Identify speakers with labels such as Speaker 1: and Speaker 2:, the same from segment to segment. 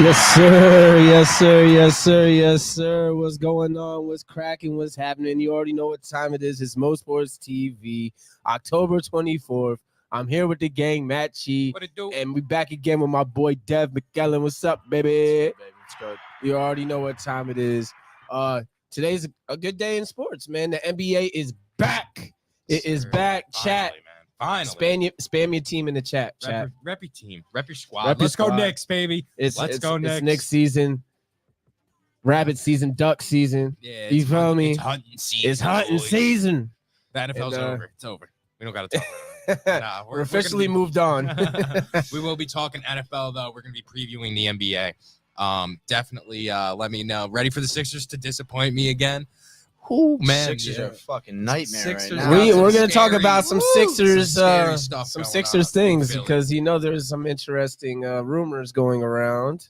Speaker 1: Yes, sir. Yes, sir. Yes, sir. Yes, sir. What's going on? What's cracking? What's happening? You already know what time it is. It's MoSports TV, October 24th. I'm here with the gang, Matt Chi,
Speaker 2: What it do?
Speaker 1: and we back again with my boy Dev McKellen. What's up, baby?
Speaker 3: What's good?
Speaker 1: You already know what time it is. Today's a good day in sports, man. The NBA is back. It is back. Chat.
Speaker 2: Finally.
Speaker 1: Spam your team in the chat.
Speaker 2: Rep your team. Rep your squad.
Speaker 1: Rep your
Speaker 2: Let's go
Speaker 1: squad.
Speaker 2: Knicks, baby. Let's go Knicks.
Speaker 1: It's Knicks season. Rabbit season, duck season.
Speaker 2: Yeah,
Speaker 1: You feel me?
Speaker 2: It's hunting season.
Speaker 1: It's hunting
Speaker 2: boys.
Speaker 1: season.
Speaker 2: The NFL's
Speaker 1: And,
Speaker 2: over. It's over. We don't got to talk about it. Nah,
Speaker 1: We're officially moved on.
Speaker 2: We will be talking NFL, though. We're going to be previewing the NBA. Definitely let me know. Ready for the Sixers to disappoint me again? Oh, man.
Speaker 3: Sixers are a fucking nightmare
Speaker 2: Sixers
Speaker 3: right now.
Speaker 1: We're gonna talk
Speaker 2: Scary.
Speaker 1: about some
Speaker 2: Woo!
Speaker 1: Sixers,
Speaker 2: Some scary stuff
Speaker 1: some
Speaker 2: going
Speaker 1: Sixers
Speaker 2: on
Speaker 1: things
Speaker 2: in Philly.
Speaker 1: because there's some interesting rumors going around,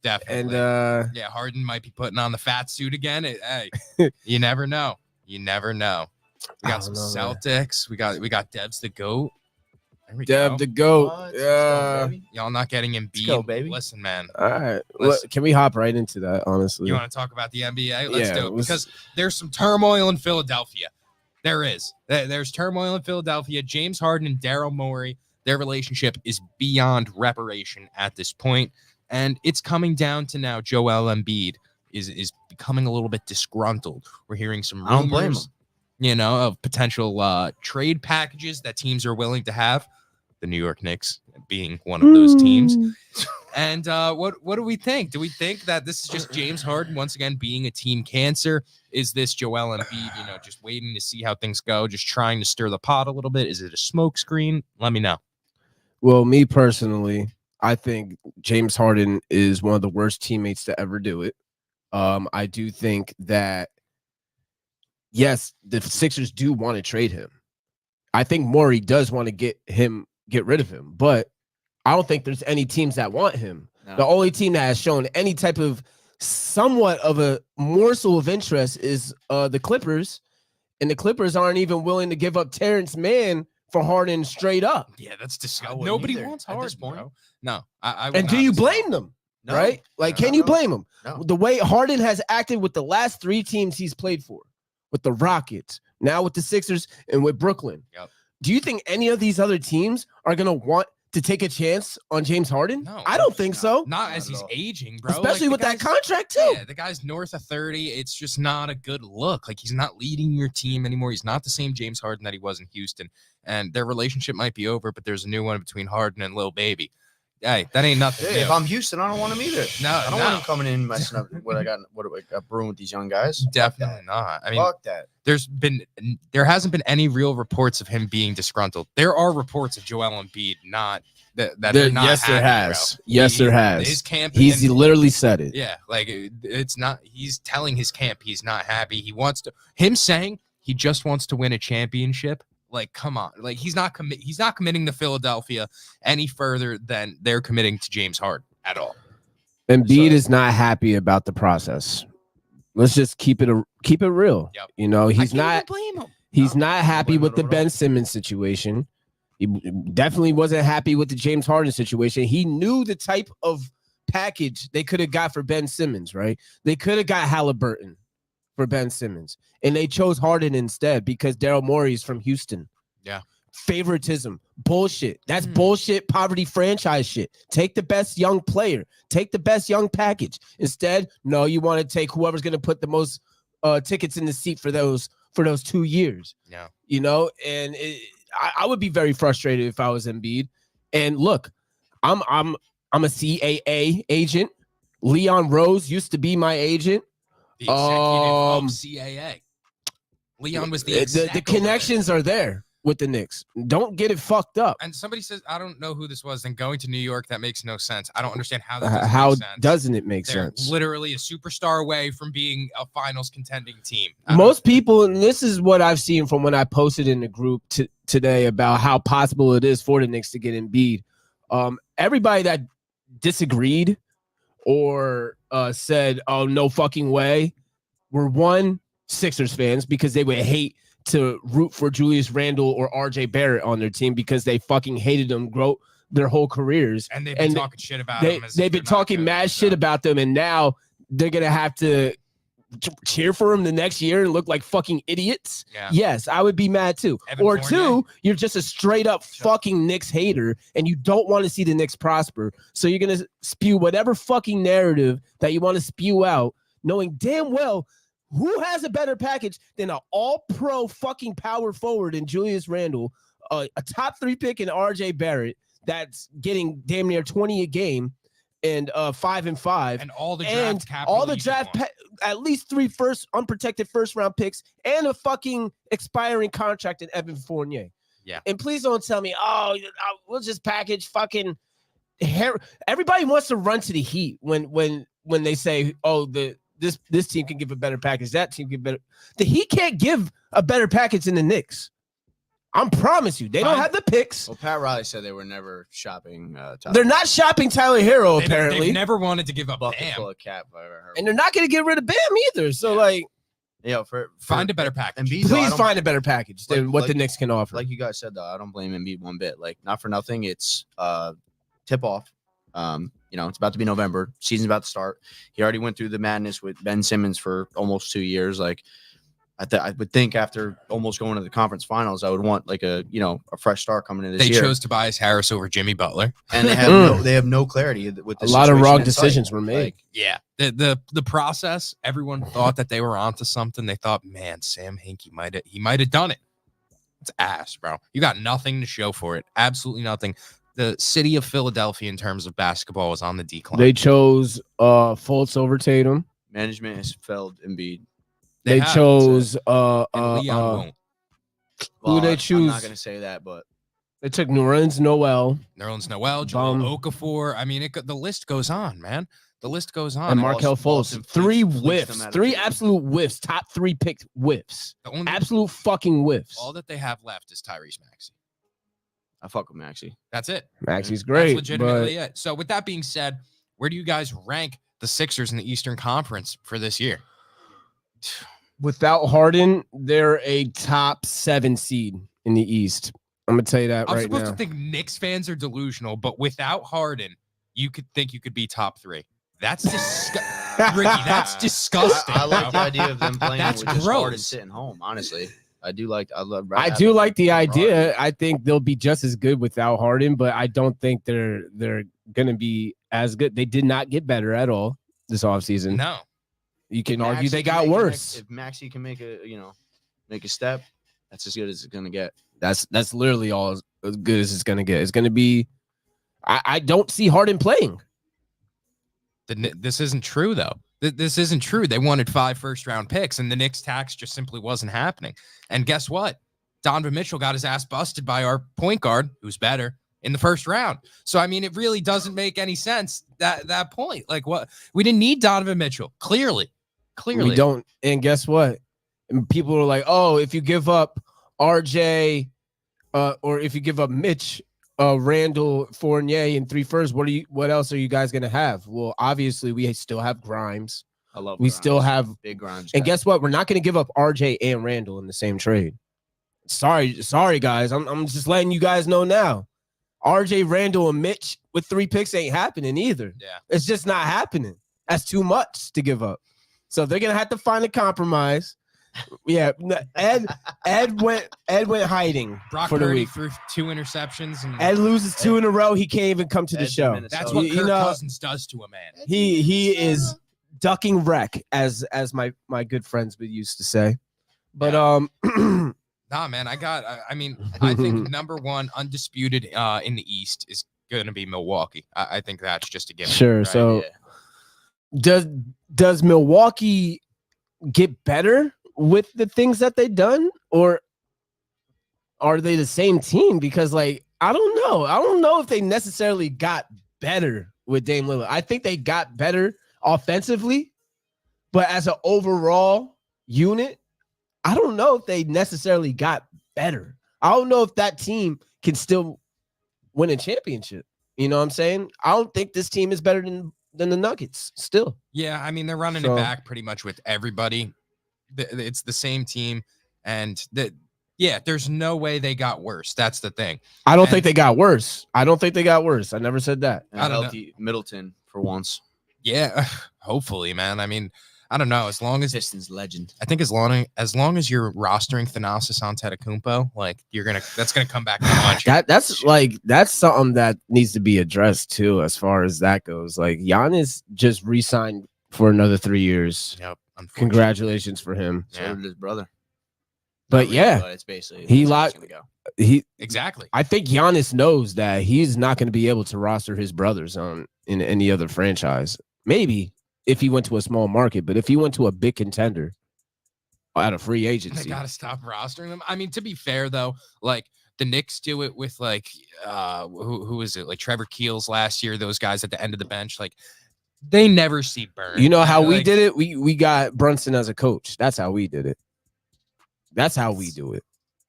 Speaker 2: Definitely.
Speaker 1: and
Speaker 2: yeah, Harden might be putting on the fat suit again. Hey, you never know. You never know. We got some Celtics. We got Dev's the GOAT. There we
Speaker 1: Dev
Speaker 2: go.
Speaker 1: the GOAT.
Speaker 3: What? Let's go, baby.
Speaker 2: Y'all not getting Embiid.
Speaker 3: go, baby.
Speaker 2: Listen, man.
Speaker 1: All right,
Speaker 2: Listen.
Speaker 1: can we hop right into that? Honestly,
Speaker 2: You want to talk about the NBA? Let's
Speaker 1: Yeah,
Speaker 2: do it
Speaker 1: let's-
Speaker 2: because there's some turmoil in Philadelphia. There is. There's turmoil in Philadelphia. James Harden and Daryl Morey, their relationship is beyond reparation at this point, and it's coming down to now Joel Embiid is becoming a little bit disgruntled. We're hearing some
Speaker 3: I don't blame
Speaker 2: rumors, of potential trade packages that teams are willing to have. The New York Knicks being one of those teams. And what do we think? Do we think that this is just James Harden once again being a team cancer? Is this Joel Embiid, just waiting to see how things go, just trying to stir the pot a little bit? Is it a smoke screen? Let me know.
Speaker 1: Well, me personally, I think James Harden is one of the worst teammates to ever do it. I do think that, yes, the Sixers do want to trade him. I think Morey does want to get rid of him, but I don't think there's any teams that want him.
Speaker 3: No.
Speaker 1: The only team that has shown any type of somewhat of a morsel of interest is the Clippers, and the Clippers aren't even willing to give up Terrence Mann for Harden straight up.
Speaker 2: Yeah, that's disgusting.
Speaker 3: wouldn't
Speaker 2: Nobody
Speaker 3: either
Speaker 2: wants
Speaker 3: at this
Speaker 2: Harden,
Speaker 3: point.
Speaker 2: bro. No, I would
Speaker 1: And do
Speaker 2: not
Speaker 1: you
Speaker 2: as well.
Speaker 1: blame them?
Speaker 3: No.
Speaker 1: Right? Like,
Speaker 3: No,
Speaker 1: can you
Speaker 3: no.
Speaker 1: blame him?
Speaker 3: No.
Speaker 1: The way Harden has acted with the last three teams he's played for, with the Rockets, now with the Sixers, and with Brooklyn.
Speaker 2: Yep.
Speaker 1: Do you think any of these other teams are going to want to take a chance on James Harden?
Speaker 2: No.
Speaker 1: I don't think so.
Speaker 2: Not
Speaker 3: Not
Speaker 2: as
Speaker 3: at
Speaker 2: he's
Speaker 3: all.
Speaker 2: aging, bro.
Speaker 1: Especially
Speaker 2: Like,
Speaker 1: with
Speaker 2: the
Speaker 1: that
Speaker 2: guy's-
Speaker 1: contract, too.
Speaker 2: Yeah, the guy's north of 30. It's just not a good look. Like, he's not leading your team anymore. He's not the same James Harden that he was in Houston. And their relationship might be over, but there's a new one between Harden and Lil Baby. Hey, that ain't nothing.
Speaker 3: Hey, if I'm Houston, I don't want him either.
Speaker 2: No,
Speaker 3: I don't
Speaker 2: no.
Speaker 3: want him coming in messing up what I got brewing with these young guys.
Speaker 2: Definitely not. I mean,
Speaker 3: Fuck that.
Speaker 2: there hasn't been any real reports of him being disgruntled. There are reports of Joel Embiid not that they're not.
Speaker 1: Yes, there
Speaker 2: happy,
Speaker 1: has.
Speaker 2: bro.
Speaker 1: Yes, there has.
Speaker 2: His camp.
Speaker 1: He's
Speaker 2: and-
Speaker 1: literally said it.
Speaker 2: Yeah, like it's not. He's telling his camp he's not happy. He wants to. Him saying he just wants to win a championship. Like, come on. Like, he's not committing to Philadelphia any further than they're committing to James Harden at all.
Speaker 1: Embiid
Speaker 3: So-
Speaker 1: is not happy about the process. Let's just keep it real.
Speaker 2: Yep.
Speaker 1: He's not.
Speaker 2: blame him.
Speaker 1: He's
Speaker 3: No,
Speaker 1: not happy
Speaker 3: blame
Speaker 1: with
Speaker 3: him
Speaker 1: the
Speaker 3: at
Speaker 1: Ben
Speaker 3: all.
Speaker 1: Simmons situation. He definitely wasn't happy with the James Harden situation. He knew the type of package they could have got for Ben Simmons, right? They could have got Halliburton for Ben Simmons, and they chose Harden instead because Daryl Morey is from Houston.
Speaker 2: Yeah.
Speaker 1: Favoritism, bullshit. That's bullshit poverty franchise shit. Take the best young player. Take the best young package. Instead, no, you want to take whoever's going to put the most tickets in the seat for those 2 years.
Speaker 2: Yeah.
Speaker 1: And I would be very frustrated if I was Embiid. And look, I'm a CAA agent. Leon Rose used to be my agent.
Speaker 2: The executive of CAA. Leon was the
Speaker 1: The
Speaker 2: exec
Speaker 1: connections are there with the Knicks. Don't get it fucked up.
Speaker 2: And somebody says, I don't know who this was. Then going to New York, that makes no sense. I don't understand how that doesn't
Speaker 1: How
Speaker 2: make sense.
Speaker 1: doesn't it make
Speaker 2: They're
Speaker 1: sense?
Speaker 2: literally a superstar away from being a finals contending team.
Speaker 1: Most people, and this is what I've seen from when I posted in the group today about how possible it is for the Knicks to get Embiid. Everybody that disagreed or said, "Oh, no fucking way," were Sixers fans because they would hate to root for Julius Randle or RJ Barrett on their team because they fucking hated them their whole careers.
Speaker 2: And they've been talking shit about them.
Speaker 1: They've been talking mad shit about them, and now they're gonna have to cheer for him the next year and look like fucking idiots.
Speaker 2: Yeah.
Speaker 1: Yes, I would be mad too.
Speaker 2: Evan
Speaker 1: Or
Speaker 2: Fournier.
Speaker 1: two, you're just a straight up fucking Knicks hater and you don't want to see the Knicks prosper. So you're gonna spew whatever fucking narrative that you want to spew out, knowing damn well who has a better package than an all-pro fucking power forward in Julius Randle, a top 3 pick in RJ Barrett that's getting damn near 20 a game. And 5 and 5,
Speaker 2: and all the draft capital,
Speaker 1: all the draft, at least 3 unprotected first round picks, and a fucking expiring contract in Evan Fournier.
Speaker 2: Yeah.
Speaker 1: And please don't tell me, oh, we'll just package fucking hair. Everybody wants to run to the Heat when they say, oh, this team can give a better package, that team can better. The Heat can't give a better package than the Knicks. I promise you, they don't have the picks.
Speaker 3: Well, Pat Riley said they were never shopping.
Speaker 1: They're not shopping Tyler Hero, apparently.
Speaker 2: They've never wanted to give up
Speaker 3: bucket
Speaker 2: Bam.
Speaker 3: full of cap. If I ever heard.
Speaker 1: And they're not going to get rid of Bam either. So,
Speaker 2: Find a better package.
Speaker 3: Embiid,
Speaker 1: please find a better package than what the Knicks can offer.
Speaker 3: Like you guys said, though, I don't blame Embiid one bit. Like, not for nothing. It's tip off. It's about to be November. Season's about to start. He already went through the madness with Ben Simmons for almost 2 years. Like, I would think after almost going to the conference finals, I would want like a fresh start coming in this year.
Speaker 2: They chose Tobias Harris over Jimmy Butler,
Speaker 3: and they have no clarity with
Speaker 1: a lot of wrong decisions were made.
Speaker 2: The process. Everyone thought that they were onto something. They thought, man, Sam Hinkie might have done it. It's ass, bro. You got nothing to show for it. Absolutely nothing. The city of Philadelphia, in terms of basketball, was on the decline.
Speaker 1: They chose Fultz over Tatum.
Speaker 3: Management has failed Embiid.
Speaker 1: They chose
Speaker 2: Leon won't.
Speaker 1: Who they choose?
Speaker 3: I'm not gonna say that, but
Speaker 1: they took Nerlens Noel,
Speaker 2: Joel Okafor. I mean, the list goes on, man. The list goes on.
Speaker 1: And Markelle Fultz. 3 whiffs, 3
Speaker 3: absolute
Speaker 1: absolute whiffs, top 3 picked whiffs.
Speaker 2: The only
Speaker 1: Absolute fucking whiffs.
Speaker 2: all that they have left is Tyrese Maxey.
Speaker 3: I fuck with Maxey.
Speaker 2: That's it.
Speaker 1: Maxey's great.
Speaker 2: That's legitimately it. So with that being said, where do you guys rank the Sixers in the Eastern Conference for this year?
Speaker 1: Without Harden, they're a top 7 seed in the East. I'm gonna tell you that
Speaker 2: I'm
Speaker 1: right
Speaker 2: supposed
Speaker 1: now.
Speaker 2: to think Knicks fans are delusional, but without Harden, you could think you could be top 3. That's disgusting. Ricky, that's disgusting.
Speaker 3: I like
Speaker 2: bro.
Speaker 3: the idea of them playing
Speaker 2: That's
Speaker 3: with just Harden
Speaker 2: gross.
Speaker 3: sitting home. Honestly, I do like
Speaker 1: the idea. I think they'll be just as good without Harden, but I don't think they're gonna be as good. They did not get better at all this offseason.
Speaker 2: No.
Speaker 1: You can argue they got worse.
Speaker 3: If Maxey can make a step, that's as good as it's gonna get.
Speaker 1: That's literally all as good as it's gonna get. It's gonna be. I don't see Harden playing.
Speaker 2: This isn't true though. This isn't true. They wanted 5 first-round picks, and the Knicks tax just simply wasn't happening. And guess what? Donovan Mitchell got his ass busted by our point guard, who's better, in the first round. So I mean, it really doesn't make any sense that point. Like, what? We didn't need Donovan Mitchell. Clearly.
Speaker 1: We don't. And guess what? And people are like, oh, if you give up RJ or if you give up Mitch, Randall, Fournier, and 3 firsts, what else are you guys gonna have? Well, obviously we still have Grimes.
Speaker 3: I love.
Speaker 1: We
Speaker 3: Grimes.
Speaker 1: still have
Speaker 3: big Grimes.
Speaker 1: And
Speaker 3: guy.
Speaker 1: guess what? We're not gonna give up RJ and Randall in the same trade. Sorry, guys. I'm just letting you guys know now. RJ, Randall, and Mitch with 3 picks ain't happening either.
Speaker 2: Yeah.
Speaker 1: It's just not happening. That's too much to give up. So they're gonna have to find a compromise. Yeah, Ed went hiding
Speaker 2: Brock
Speaker 1: for the
Speaker 2: Purdy
Speaker 1: week.
Speaker 2: threw 2 interceptions, and
Speaker 1: Ed loses 2 in a row. He can't even come to the
Speaker 3: Ed's
Speaker 1: show.
Speaker 3: in
Speaker 2: that's what Kirk Cousins does to a man.
Speaker 1: He is ducking wreck, as my good friends would used to say. But
Speaker 2: Nah, man, I think number 1 undisputed in the East is going to be Milwaukee. I think that's just a given.
Speaker 1: sure.
Speaker 2: right?
Speaker 1: So does Milwaukee get better with the things that they've done, or are they the same team? Because I don't know. I don't know if they necessarily got better with Dame Lillard. I think they got better offensively, but as an overall unit, I don't know if they necessarily got better. I don't know if that team can still win a championship. You know what I'm saying? I don't think this team is better than the Nuggets still.
Speaker 2: Yeah, I mean, they're running it back pretty much with everybody. It's the same team, and Yeah, there's no way they got worse. That's the thing.
Speaker 1: I don't
Speaker 2: And-
Speaker 1: think they got worse. I don't think they got worse. I never said that.
Speaker 3: And
Speaker 2: I don't know.
Speaker 3: healthy Middleton for once.
Speaker 2: Yeah, hopefully, man. I mean, I don't know. As long as
Speaker 3: Pistons legend.
Speaker 2: I think as long as you're rostering Thanasis Antetokounmpo, like that's gonna come back to haunt you.
Speaker 1: That's something that needs to be addressed too, as far as that goes. Like Giannis just re-signed for another 3 years.
Speaker 2: Yep. Unfortunately.
Speaker 1: Congratulations for him.
Speaker 3: So
Speaker 2: Yeah.
Speaker 3: did his brother.
Speaker 1: But
Speaker 3: Not really,
Speaker 1: yeah,
Speaker 3: but it's basically
Speaker 1: he
Speaker 3: that's how
Speaker 1: li-
Speaker 3: it's gonna go.
Speaker 1: he.
Speaker 2: Exactly.
Speaker 1: I think Giannis knows that he's not going to be able to roster his brothers in any other franchise. Maybe if he went to a small market, but if he went to a big contender at a free
Speaker 2: They
Speaker 1: agency,
Speaker 2: gotta stop rostering them. I mean, to be fair though, like the Knicks do it with like who is it? Like Trevor Keels last year, those guys at the end of the bench, like they never see burn.
Speaker 1: you know how we
Speaker 2: Like,
Speaker 1: did it? We got Brunson as a coach. That's how we did it. That's how we do it.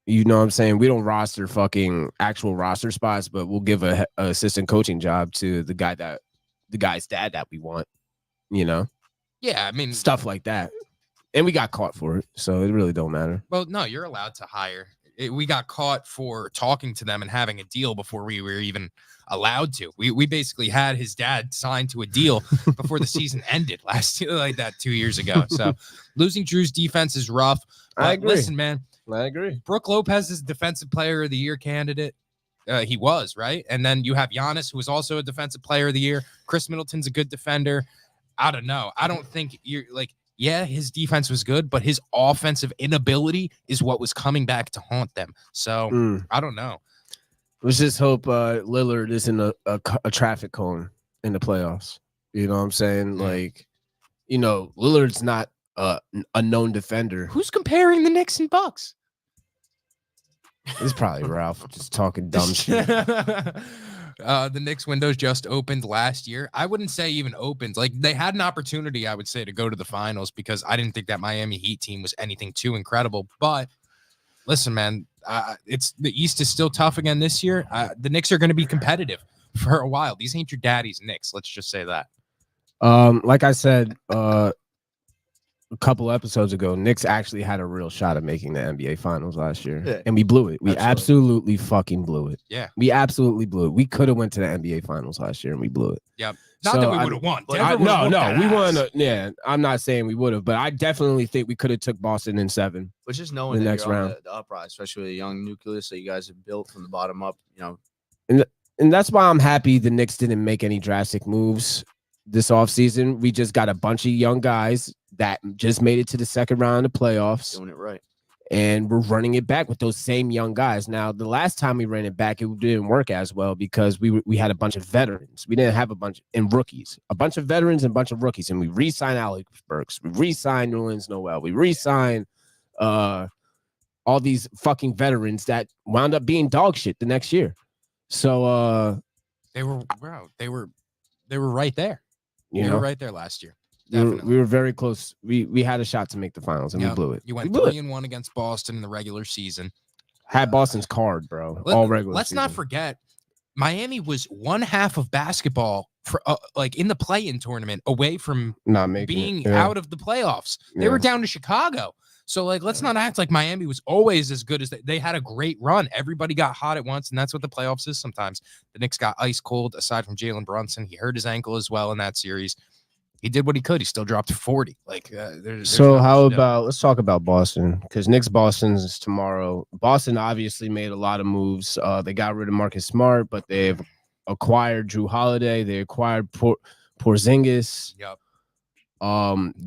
Speaker 1: You know what I'm saying? We don't roster fucking actual roster spots, but we'll give a assistant coaching job to the guy's dad that we want, you know,
Speaker 2: Yeah, I mean,
Speaker 1: stuff like that. And we got caught for it, so it really don't matter.
Speaker 2: well, no, you're allowed to hire. We got caught for talking to them and having a deal before we were even allowed to. We basically had his dad signed to a deal before the season ended last year, like that 2 years ago. So losing Drew's defense is rough. But
Speaker 1: I agree.
Speaker 2: Listen, man,
Speaker 1: I agree.
Speaker 2: Brooke Lopez is defensive player of the year candidate. He was, right? And then you have Giannis, who is also a defensive player of the year. Chris Middleton's a good defender. I don't know. I don't think you're like, yeah, his defense was good, but his offensive inability is what was coming back to haunt them. So I don't know.
Speaker 1: Let's just hope Lillard isn't a traffic cone in the playoffs. You know what I'm saying? Like, you know, Lillard's not a known defender.
Speaker 2: Who's comparing the Knicks and Bucks?
Speaker 1: It's probably Ralph just talking dumb shit.
Speaker 2: The Knicks windows just opened last year. I wouldn't say even opened. Like they had an opportunity, I would say, to go to the finals because I didn't think that Miami Heat team was anything too incredible. But listen, man, it's the East is still tough again this year. The Knicks are going to be competitive for a while. These ain't your daddy's Knicks. Let's just say that.
Speaker 1: Like I said, a couple episodes ago, Knicks actually had a real shot at making the NBA Finals last year,
Speaker 3: Yeah.
Speaker 1: and we blew it. We
Speaker 3: Absolutely.
Speaker 1: absolutely fucking blew it.
Speaker 2: Yeah.
Speaker 1: We absolutely blew it. We could have went to the NBA Finals last year, and we blew it.
Speaker 2: Yep. Not that we would have won.
Speaker 3: but
Speaker 2: Denver would've
Speaker 1: No,
Speaker 2: whooped that
Speaker 1: we
Speaker 2: ass.
Speaker 1: won. Yeah, I'm not saying we would have, but I definitely think we could have took Boston in 7.
Speaker 3: But just knowing
Speaker 1: The
Speaker 3: that
Speaker 1: next
Speaker 3: you're on
Speaker 1: round.
Speaker 3: the uprise, especially with a young nucleus that you guys have built from the bottom up, you know,
Speaker 1: And that's why I'm happy the Knicks didn't make any drastic moves this offseason. We just got a bunch of young guys that just made it to the second round of the playoffs,
Speaker 3: doing it right.
Speaker 1: and we're running it back with those same young guys. Now, the last time we ran it back, it didn't work as well because we had a bunch of veterans. We didn't have a bunch and rookies, a bunch of veterans and a bunch of rookies, and we re-signed Alex Burks, we re-signed Nerlens Noel, we re-signed all these fucking veterans that wound up being dog shit the next year. So
Speaker 2: They were right there.
Speaker 1: you
Speaker 2: They
Speaker 1: know,
Speaker 2: were right there last year.
Speaker 1: we were,
Speaker 2: Definitely.
Speaker 1: we were very close. We had a shot to make the finals, and
Speaker 2: Yeah.
Speaker 1: we blew it.
Speaker 2: You went
Speaker 1: We blew it.
Speaker 2: 3-1 against Boston in the regular season.
Speaker 1: Had Boston's card, bro. All regular.
Speaker 2: Let's not
Speaker 1: season.
Speaker 2: forget, Miami was one half of basketball for like in the play-in tournament away from
Speaker 1: not making
Speaker 2: being
Speaker 1: it. Yeah.
Speaker 2: out of the playoffs. They were
Speaker 1: Yeah.
Speaker 2: down to Chicago. So like, let's not act like Miami was always as good as they had a great run. Everybody got hot at once, and that's what the playoffs is sometimes. The Knicks got ice cold. Aside from Jalen Brunson, he hurt his ankle as well in that series. He did what he could. He still dropped 40. Like, there's
Speaker 1: So
Speaker 2: not
Speaker 1: how
Speaker 2: much to do.
Speaker 1: about let's talk about Boston, because Knicks Boston's is tomorrow. Boston obviously made a lot of moves. They got rid of Marcus Smart, but they've acquired Drew Holiday. They acquired Porzingis.
Speaker 2: Yep.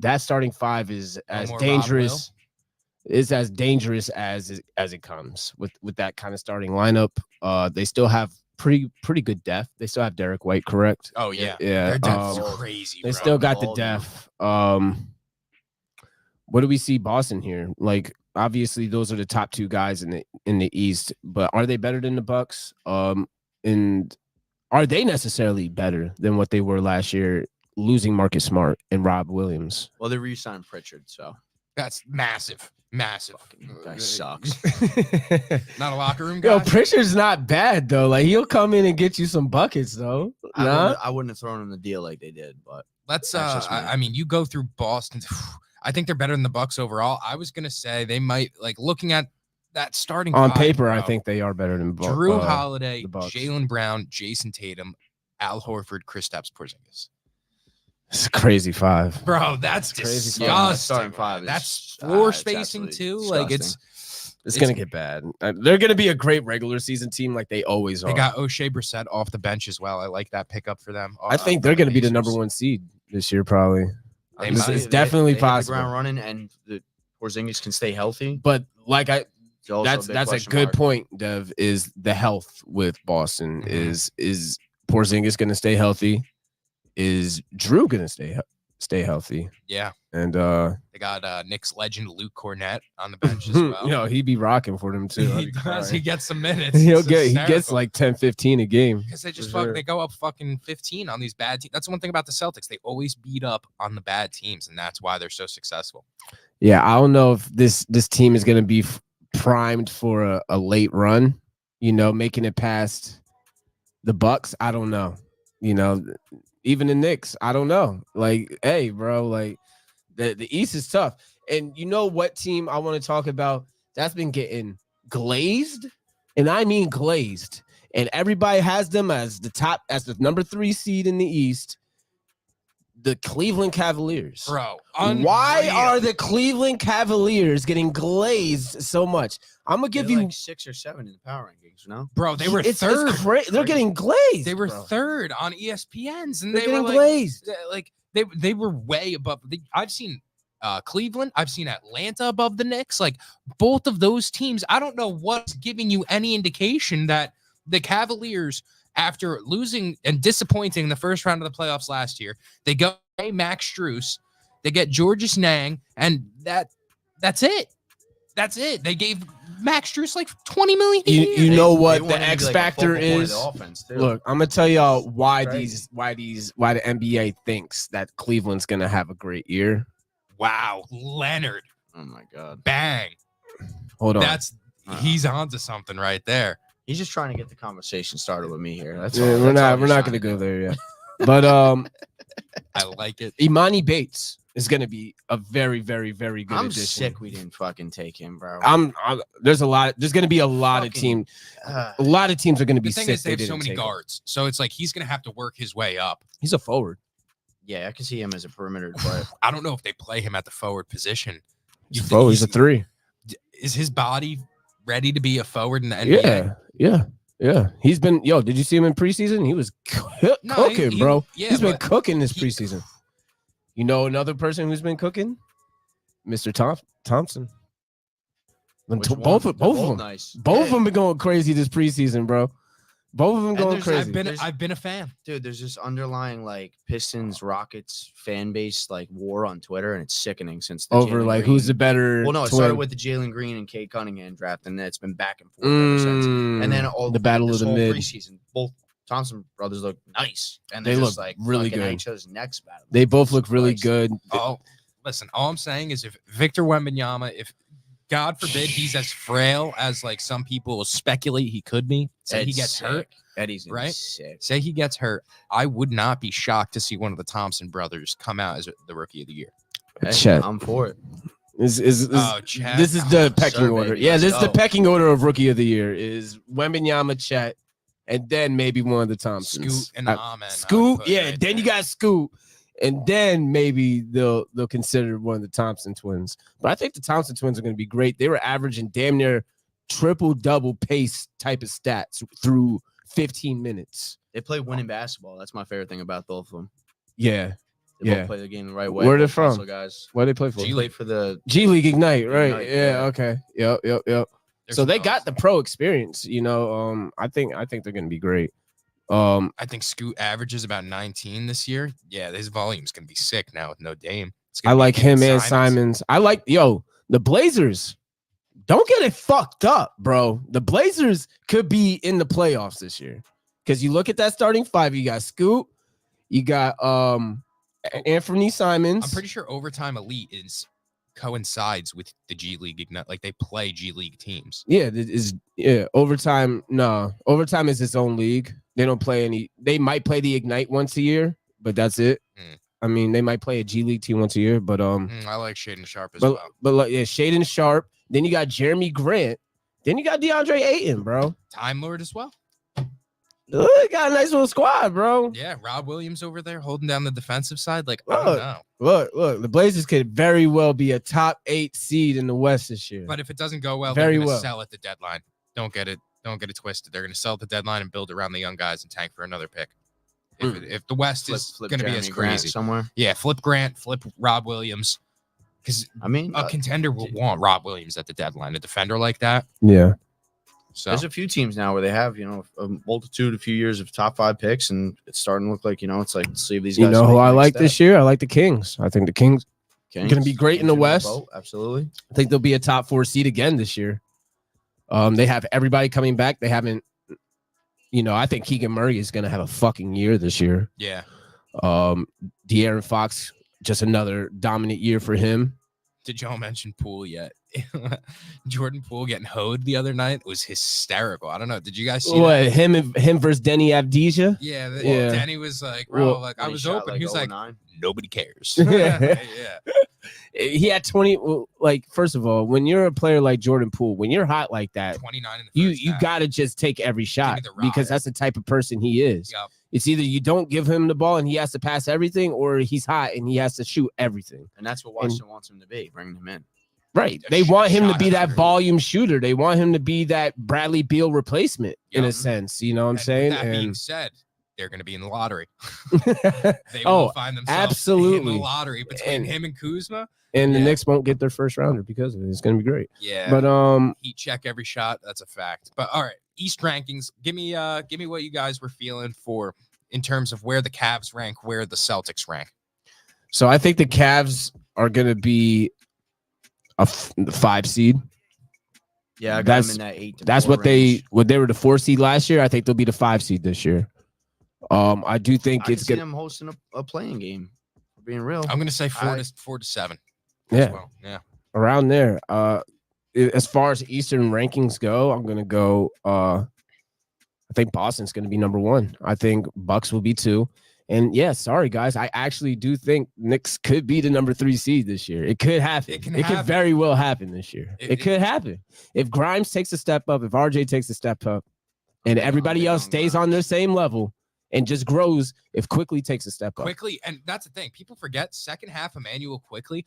Speaker 1: That starting five is as
Speaker 2: more Rob
Speaker 1: dangerous. Is as dangerous as it comes with that kind of starting lineup. They still have pretty good depth. They still have Derek White, correct?
Speaker 2: Oh yeah,
Speaker 1: Yeah.
Speaker 2: their depth is
Speaker 3: um,
Speaker 2: crazy.
Speaker 1: They
Speaker 2: bro.
Speaker 1: still got the
Speaker 3: Ball now.
Speaker 1: depth. What do we see Boston here? Like, obviously those are the top two guys in the East, but are they better than the Bucks? And are they necessarily better than what they were last year, losing Marcus Smart and Rob Williams?
Speaker 3: Well, they re-signed Pritchard, so
Speaker 2: That's massive.
Speaker 3: guy sucks.
Speaker 2: Not a locker room guy.
Speaker 1: Yo, Pritchard's not bad though. Like, he'll come in and get you some buckets though. Nah?
Speaker 3: I wouldn't have thrown him the deal like they did, but
Speaker 2: Let's
Speaker 3: That's just me.
Speaker 2: I mean, you go through Boston. I think they're better than the Bucks overall. I was gonna say they might, like, looking at that starting
Speaker 1: On
Speaker 2: five,
Speaker 1: paper,
Speaker 2: bro.
Speaker 1: I think they are better than
Speaker 2: Drew Holiday,
Speaker 1: the Bucks.
Speaker 2: Jaylen Brown, Jason Tatum, Al Horford, Kristaps Porzingis.
Speaker 1: It's a crazy 5.
Speaker 2: Bro, that's
Speaker 1: Crazy
Speaker 2: disgusting.
Speaker 3: Yeah, starting 5 is,
Speaker 2: That's floor
Speaker 3: it's
Speaker 2: spacing
Speaker 3: absolutely
Speaker 2: too. Like
Speaker 1: It's gonna get bad. They're gonna be a great regular season team, like they always are.
Speaker 2: They got O'Shea Brissett off the bench as well. I like that pickup for them.
Speaker 1: I think they're gonna be the number 1 seed this year, probably. It's definitely
Speaker 3: they
Speaker 1: possible.
Speaker 3: Hit the ground running, and the Porzingis can stay healthy.
Speaker 1: But like
Speaker 3: It's also
Speaker 1: that's a
Speaker 3: question
Speaker 1: good
Speaker 3: mark.
Speaker 1: point, Dev. Is the health with Boston?
Speaker 2: Mhm.
Speaker 1: Is Porzingis gonna stay healthy? Is Drew gonna stay healthy?
Speaker 2: Yeah.
Speaker 1: And
Speaker 2: They got Knicks legend Luke Cornett on the bench as well.
Speaker 1: he'd be rocking for them too.
Speaker 2: He does. He gets some minutes.
Speaker 1: He
Speaker 2: It's
Speaker 1: gets
Speaker 2: hysterical.
Speaker 1: like 10-15 a game.
Speaker 2: Because they just
Speaker 1: for sure.
Speaker 2: they go up fucking 15 on these bad teams. That's one thing about the Celtics. They always beat up on the bad teams, and that's why they're so successful.
Speaker 1: Yeah, I don't know if this team is gonna be primed for a late run. Making it past the Bucks. I don't know. Even the Knicks. I don't know. Like, hey, bro, like the East is tough. And you know what team I want to talk about that's been getting glazed? And I mean glazed. And everybody has them as the number 3 seed in the East. The Cleveland Cavaliers.
Speaker 2: Bro,
Speaker 1: Why
Speaker 2: unreal.
Speaker 1: are the Cleveland Cavaliers getting glazed so much? I'm gonna give
Speaker 3: They're
Speaker 1: you
Speaker 3: like 6 or 7 in the power rankings. No,
Speaker 2: Bro, they were
Speaker 1: it's
Speaker 2: third.
Speaker 1: They're getting glazed.
Speaker 2: They were
Speaker 1: bro.
Speaker 2: third on ESPN's, and
Speaker 1: They're
Speaker 2: they were
Speaker 1: getting
Speaker 2: like,
Speaker 1: glazed.
Speaker 2: like they were way above. I've seen Cleveland. I've seen Atlanta above the Knicks. Like both of those teams. I don't know what's giving you any indication that the Cavaliers, after losing and disappointing in the first round of the playoffs last year, they go Max Strus, they get Georges Niang, and that's it. That's it. They gave Max Strus like $20 million a year.
Speaker 1: You know what
Speaker 3: They
Speaker 1: the
Speaker 3: want him to
Speaker 1: X
Speaker 3: be like a
Speaker 1: factor
Speaker 3: focal point of
Speaker 1: is?
Speaker 3: the offense, too.
Speaker 1: Look, I'm gonna tell y'all why
Speaker 3: Crazy.
Speaker 1: why the NBA thinks that Cleveland's gonna have a great year.
Speaker 2: Wow, Leonard,
Speaker 3: Oh my god,
Speaker 2: bang.
Speaker 1: Hold on.
Speaker 2: He's onto something right there.
Speaker 3: he's just trying to get the conversation started with me here. That's
Speaker 1: Yeah,
Speaker 3: all.
Speaker 1: we're
Speaker 3: That's all
Speaker 1: not
Speaker 3: he's
Speaker 1: gonna
Speaker 3: trying to
Speaker 1: go
Speaker 3: do.
Speaker 1: there yet. But
Speaker 2: I like it.
Speaker 1: Imani Bates is gonna be a very, very, very good
Speaker 3: I'm
Speaker 1: addition.
Speaker 3: sick we didn't fucking take him, bro.
Speaker 1: There's gonna be a lot of
Speaker 3: Fucking-
Speaker 1: a lot of teams are gonna be
Speaker 2: The thing
Speaker 1: sick.
Speaker 2: is, they have so
Speaker 1: didn't
Speaker 2: many
Speaker 1: take him.
Speaker 2: guards, so it's like he's gonna have to work his way up.
Speaker 1: He's a forward.
Speaker 3: Yeah, I can see him as a perimeter player.
Speaker 2: I don't know if they play him at the forward position.
Speaker 1: He's a forward. He's a 3.
Speaker 2: Is his body ready to be a forward in the NBA?
Speaker 1: Yeah. He's been. Did you see him in preseason? He was cooking, bro. He's been cooking this preseason. You know another person who's been cooking? Mr. Thompson.
Speaker 3: Which
Speaker 1: Both
Speaker 3: one?
Speaker 1: of
Speaker 3: They're
Speaker 1: them.
Speaker 3: nice.
Speaker 1: Both of
Speaker 3: Yeah.
Speaker 1: them been going crazy this preseason, bro. Both of them going
Speaker 3: there's-
Speaker 1: crazy.
Speaker 2: I've been a fan.
Speaker 3: Dude, there's this underlying like Pistons Rockets fan base like war on Twitter, and it's sickening since the
Speaker 1: Over
Speaker 3: Jalen
Speaker 1: like
Speaker 3: Green-
Speaker 1: who's the better?
Speaker 3: Well, no, it
Speaker 1: twin?
Speaker 3: started with the Jalen Green and Kate Cunningham draft, and then it's been back and forth ever since. And then all
Speaker 1: the battle of
Speaker 3: this
Speaker 1: the
Speaker 3: whole
Speaker 1: mid.
Speaker 3: preseason, both Thompson brothers look nice, and
Speaker 1: They
Speaker 3: they're
Speaker 1: look
Speaker 3: just, like
Speaker 1: really
Speaker 3: fucking at
Speaker 1: good.
Speaker 3: each other's necks about it.
Speaker 1: They both look really
Speaker 3: Christ.
Speaker 1: good.
Speaker 2: Oh, listen, all I'm saying is if Victor Wembanyama, if God forbid he's as frail as like some people will speculate he could be, say he
Speaker 3: Ed's
Speaker 2: gets
Speaker 3: sick.
Speaker 2: hurt,
Speaker 3: Eddie's gonna be
Speaker 2: right?
Speaker 3: sick.
Speaker 2: say he gets hurt, I would not be shocked to see one of the Thompson brothers come out as the rookie of the year.
Speaker 3: Hey,
Speaker 1: Chet.
Speaker 3: I'm for it.
Speaker 1: Is
Speaker 2: Chat.
Speaker 1: this is the pecking
Speaker 3: sir,
Speaker 1: order?
Speaker 3: baby,
Speaker 1: Yeah,
Speaker 3: let's
Speaker 1: this is the
Speaker 3: go.
Speaker 1: pecking order of rookie of the year. Is Wembanyama, Chet, and then maybe one of the Thompsons.
Speaker 2: Scoot and
Speaker 1: I-
Speaker 2: Amen.
Speaker 1: Scoot,
Speaker 2: I'd put
Speaker 1: yeah.
Speaker 2: right
Speaker 1: Then you
Speaker 2: there.
Speaker 1: got Scoot, and then maybe they'll consider one of the Thompson twins. But I think the Thompson twins are going to be great. They were averaging damn near triple-double pace type of stats through 15 minutes.
Speaker 3: They play winning basketball. That's my favorite thing about both of them.
Speaker 1: Yeah.
Speaker 3: They
Speaker 1: Yeah.
Speaker 3: both play the game the right way.
Speaker 1: Where they
Speaker 3: both
Speaker 1: from?
Speaker 3: hustle guys.
Speaker 1: What do they play for?
Speaker 3: They played for the
Speaker 1: G League Ignite, right?
Speaker 3: Ignite,
Speaker 1: yeah,
Speaker 3: yeah.
Speaker 1: okay. Yep.
Speaker 2: There's
Speaker 1: So they
Speaker 2: no-
Speaker 1: got the pro experience, I think they're gonna be great.
Speaker 2: I think Scoot averages about 19 this year. Yeah, his volume's gonna be sick now with no Dame. It's
Speaker 1: I
Speaker 2: gonna be
Speaker 1: like him and Simons. I like the Blazers. Don't get it fucked up, bro. The Blazers could be in the playoffs this year. Because you look at that starting 5, you got Scoot, you got Anthony Simons.
Speaker 2: I'm pretty sure Overtime Elite coincides with the G League Ignite. Like they play G League teams.
Speaker 1: Yeah, overtime. No, overtime is its own league. They don't play any. They might play the Ignite once a year, but that's it.
Speaker 2: Mm.
Speaker 1: I mean, they might play a G League team once a year, but
Speaker 2: I like Shaden Sharp as well.
Speaker 1: but like Shaden Sharp. Then you got Jeremy Grant, Then you got DeAndre Ayton, bro.
Speaker 2: Time Lord as well.
Speaker 1: You got a nice little squad, bro.
Speaker 2: Yeah, Rob Williams over there holding down the defensive side. Like, I don't know.
Speaker 1: Look, the Blazers could very well be a top 8 seed in the West this year.
Speaker 2: But if it doesn't go well,
Speaker 1: Very
Speaker 2: they're going to
Speaker 1: well.
Speaker 2: sell at the deadline. Don't get it twisted. They're going to sell at the deadline and build around the young guys and tank for another pick. If the West is going to be as
Speaker 3: Grant
Speaker 2: crazy
Speaker 3: somewhere.
Speaker 2: Yeah, flip Grant, flip Rob Williams. Because
Speaker 3: I mean,
Speaker 2: a contender will want Rob Williams at the deadline, a defender like that.
Speaker 1: Yeah.
Speaker 2: So
Speaker 3: there's a few teams now where they have, a few years of top 5 picks, and it's starting to look like, it's like, let's see if these guys.
Speaker 1: You know who I like this year? I like the Kings. I think the Kings are going to be great in the West.
Speaker 3: Absolutely.
Speaker 1: I think they'll be a top 4 seed again this year. They have everybody coming back. They haven't, I think Keegan Murray is going to have a fucking year this year.
Speaker 2: Yeah.
Speaker 1: De'Aaron Fox, just another dominant year for him.
Speaker 2: Did y'all mention Poole yet? Jordan Poole getting hoed the other night was hysterical. I don't know. Did you guys see
Speaker 1: what
Speaker 2: that?
Speaker 1: him versus Denny Avdija?
Speaker 2: Yeah,
Speaker 1: Yeah.
Speaker 2: Denny was like, bro, I was open. He was like,
Speaker 3: 09.
Speaker 2: nobody cares.
Speaker 1: Yeah.
Speaker 2: Yeah.
Speaker 1: He had 20. First of all, when you're a player like Jordan Poole, when you're hot like that,
Speaker 2: 29 in the first
Speaker 1: you
Speaker 2: half.
Speaker 1: got to just take every shot
Speaker 2: the rock.
Speaker 1: because that's the type of person he is.
Speaker 2: Yep.
Speaker 1: It's either you don't give him the ball and he has to pass everything, or he's hot and he has to shoot everything.
Speaker 3: And that's what Washington wants him to be, bringing him in.
Speaker 1: Right.
Speaker 2: A
Speaker 1: They want him to
Speaker 2: shot
Speaker 1: be that
Speaker 2: shooter.
Speaker 1: volume shooter. They want him to be that Bradley Beal replacement in a
Speaker 2: Yep.
Speaker 1: sense. You know what I'm
Speaker 2: And
Speaker 1: saying?
Speaker 2: with that being
Speaker 1: And
Speaker 2: said, they're going to be in the lottery. They will find themselves
Speaker 1: absolutely.
Speaker 2: in the lottery between
Speaker 1: And-
Speaker 2: him and Kuzma.
Speaker 1: and the
Speaker 2: Yeah.
Speaker 1: Knicks won't get their first rounder because of it. It's going to be great.
Speaker 2: Yeah.
Speaker 1: But
Speaker 2: Heat check every shot. That's a fact. But all right, East rankings. Give me what you guys were feeling for in terms of where the Cavs rank, where the Celtics rank.
Speaker 1: so I think the Cavs are going to be a 5 seed.
Speaker 3: Yeah, I got
Speaker 1: That's-
Speaker 3: him in that 8 to
Speaker 1: That's
Speaker 3: 4
Speaker 1: what
Speaker 3: range.
Speaker 1: they were the 4 seed last year. I think they'll be the 5 seed this year. I do think
Speaker 3: I can
Speaker 1: it's
Speaker 3: see
Speaker 1: good.
Speaker 3: them hosting a playing game. For being real.
Speaker 2: I'm going to say 4 to 7. as
Speaker 1: Yeah,
Speaker 2: well. Yeah.
Speaker 1: around there. As far as Eastern rankings go, I'm gonna go. I think Boston's gonna be number 1. I think Bucks will be 2. And yeah, sorry guys, I actually do think Knicks could be the number 3 seed this year. It could happen.
Speaker 2: It can
Speaker 1: It could
Speaker 2: happen.
Speaker 1: very well happen this year. It could happen if Grimes takes a step up, if RJ takes a step up, and everybody
Speaker 3: big
Speaker 1: else
Speaker 3: on
Speaker 1: stays on their same level and just grows. If Quickly takes a step up,
Speaker 2: Quickly, and that's the thing. People forget second half Emmanuel Quickly.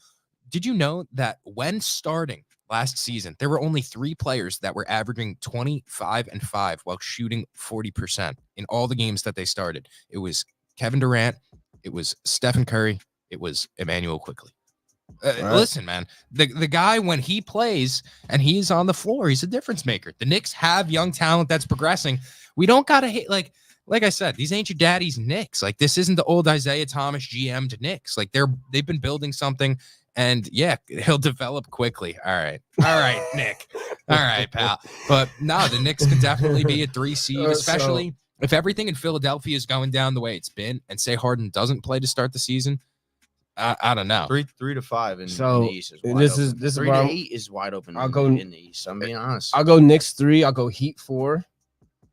Speaker 2: Did you know that when starting last season, there were only 3 players that were averaging 25 and 5 while shooting 40% in all the games that they started? It was Kevin Durant, it was Stephen Curry, it was Emmanuel Quickly.
Speaker 1: Right.
Speaker 2: Listen, man, the guy, when he plays and he's on the floor, he's a difference maker. The Knicks have young talent that's progressing. We don't got to hate, like I said, these ain't your daddy's Knicks. Like, this isn't the old Isaiah Thomas GM to Knicks. Like, they've been building something, and yeah, he'll develop quickly. All right, Nick. All right, pal. But no, the Knicks can definitely be a 3 seed, especially if everything in Philadelphia is going down the way it's been, and say Harden doesn't play to start the season. I don't know.
Speaker 3: 3 to 5 in
Speaker 1: So,
Speaker 3: the East is wide
Speaker 1: this
Speaker 3: open.
Speaker 1: is
Speaker 3: 3
Speaker 1: where
Speaker 3: to
Speaker 1: I'm-
Speaker 3: 8 is wide open.
Speaker 1: I'll
Speaker 3: in,
Speaker 1: go-
Speaker 3: in the East. I'm being honest.
Speaker 1: I'll go Knicks 3. I'll go Heat 4.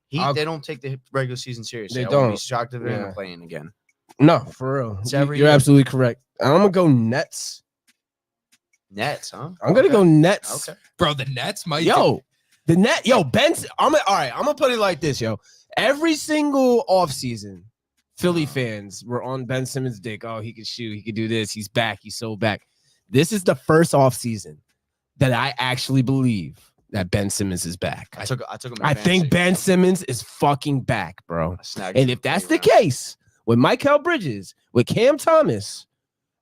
Speaker 3: Heat, they don't take the regular season seriously.
Speaker 1: They
Speaker 3: I wouldn't be
Speaker 1: don't.
Speaker 3: shocked if they're
Speaker 1: Yeah.
Speaker 3: playing again.
Speaker 1: No, for real.
Speaker 3: It's every
Speaker 1: You're
Speaker 3: year.
Speaker 1: absolutely correct. I'm gonna go Nets.
Speaker 3: Nets, huh?
Speaker 1: I'm gonna go Nets.
Speaker 3: Okay.
Speaker 2: Bro, the Nets might
Speaker 1: Ben's. I'm gonna put it like this, yo. Every single offseason, Philly fans were on Ben Simmons' dick. Oh, he can shoot, he can do this, he's back, he's so back. This is the first offseason that I actually believe that Ben Simmons is back.
Speaker 3: I took him. in
Speaker 1: I think
Speaker 3: fantasy.
Speaker 1: Ben Simmons is fucking back, bro.
Speaker 3: I snagged
Speaker 1: And
Speaker 3: him
Speaker 1: if that's
Speaker 3: in
Speaker 1: the
Speaker 3: the round.
Speaker 1: case with Mikal Bridges, with Cam Thomas,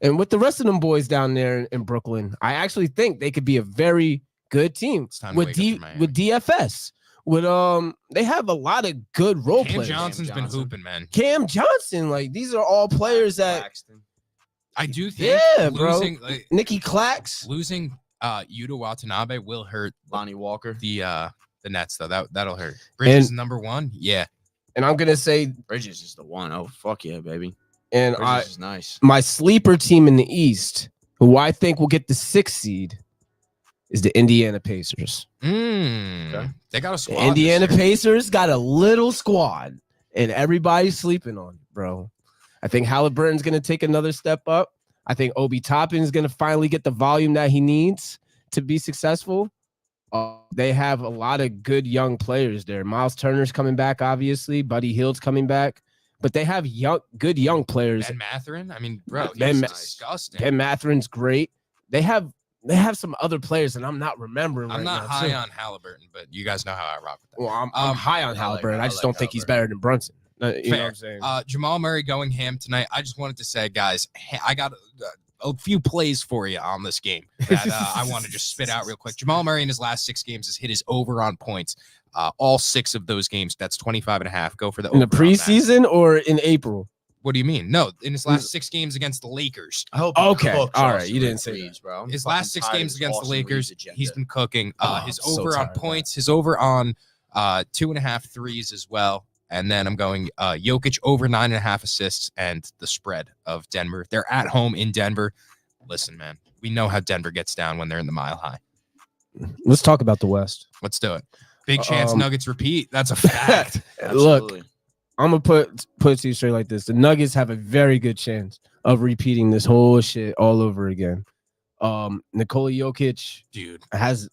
Speaker 1: and with the rest of them boys down there in Brooklyn, I actually think they could be a very good team
Speaker 2: It's time to
Speaker 1: with
Speaker 2: wake up for Miami.
Speaker 1: with DFS. With they have a lot of good role
Speaker 2: Cam
Speaker 1: players.
Speaker 2: Johnson's been
Speaker 3: Johnson.
Speaker 2: hooping, man.
Speaker 1: Cam Johnson, like these are all players that
Speaker 3: Claxton.
Speaker 2: I do think
Speaker 1: Yeah, bro.
Speaker 2: losing
Speaker 1: Nikki Clax.
Speaker 2: Yuta Watanabe will hurt
Speaker 3: Lonnie Walker.
Speaker 2: the Nets, though. That'll hurt. Bridges is number 1. Yeah.
Speaker 1: And I'm gonna say,
Speaker 3: Bridges is the one. Oh, fuck yeah, baby.
Speaker 1: and
Speaker 3: Bridges is nice.
Speaker 1: my sleeper team in the East, who I think will get the 6th seed, is the Indiana Pacers.
Speaker 3: Okay.
Speaker 2: They got a
Speaker 1: The
Speaker 2: squad. this
Speaker 1: Indiana
Speaker 2: year.
Speaker 1: Pacers got a little squad, and everybody's sleeping on it, bro. I think Halliburton's going to take another step up. I think Obi Toppin is going to finally get the volume that he needs to be successful. They have a lot of good young players there. Miles Turner's coming back, obviously. Buddy Hield's coming back. But they have good young players.
Speaker 2: Ben Mathurin. I mean, bro,
Speaker 1: Ben
Speaker 2: he's disgusting.
Speaker 1: Ben Matherin's great. They have some other players, and I'm not remembering.
Speaker 2: I'm not high on Halliburton, but you guys know how I rock with that.
Speaker 1: Well, I'm high on Halliburton. I just don't think he's better than Brunson. You know what I'm saying?
Speaker 2: Jamal Murray going ham tonight. I just wanted to say, guys, I got a few plays for you on this game that I want to just spit out real quick. Jamal Murray in his last 6 games has hit his over on points. All 6 of those games, that's 25.5. Go for the over.
Speaker 1: In the preseason or in April?
Speaker 2: What do you mean? No, in his last 6 games against the Lakers.
Speaker 1: Okay, all right. You didn't say that.
Speaker 3: Bro.
Speaker 2: His last 6 games against the Lakers, he's been cooking. His
Speaker 1: I'm so
Speaker 2: over on
Speaker 1: tired,
Speaker 2: points, his over on 2.5 threes as well. And then I'm going Jokic over 9.5 assists and the spread of Denver. They're at home in Denver. Listen, man, we know how Denver gets down when they're in the Mile High.
Speaker 1: Let's talk about the West.
Speaker 2: Let's do it. Big chance Nuggets repeat. That's a fact.
Speaker 1: Look, I'm gonna put it to you straight like this: the Nuggets have a very good chance of repeating this whole shit all over again. Nikola Jokic,
Speaker 2: dude,
Speaker 1: has.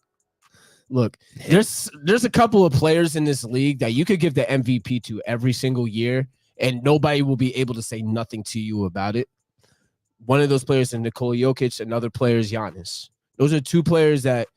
Speaker 1: Look, there's a couple of players in this league that you could give the MVP to every single year, and nobody will be able to say nothing to you about it. One of those players is Nikola Jokic. Another player is Giannis. Those are 2 players that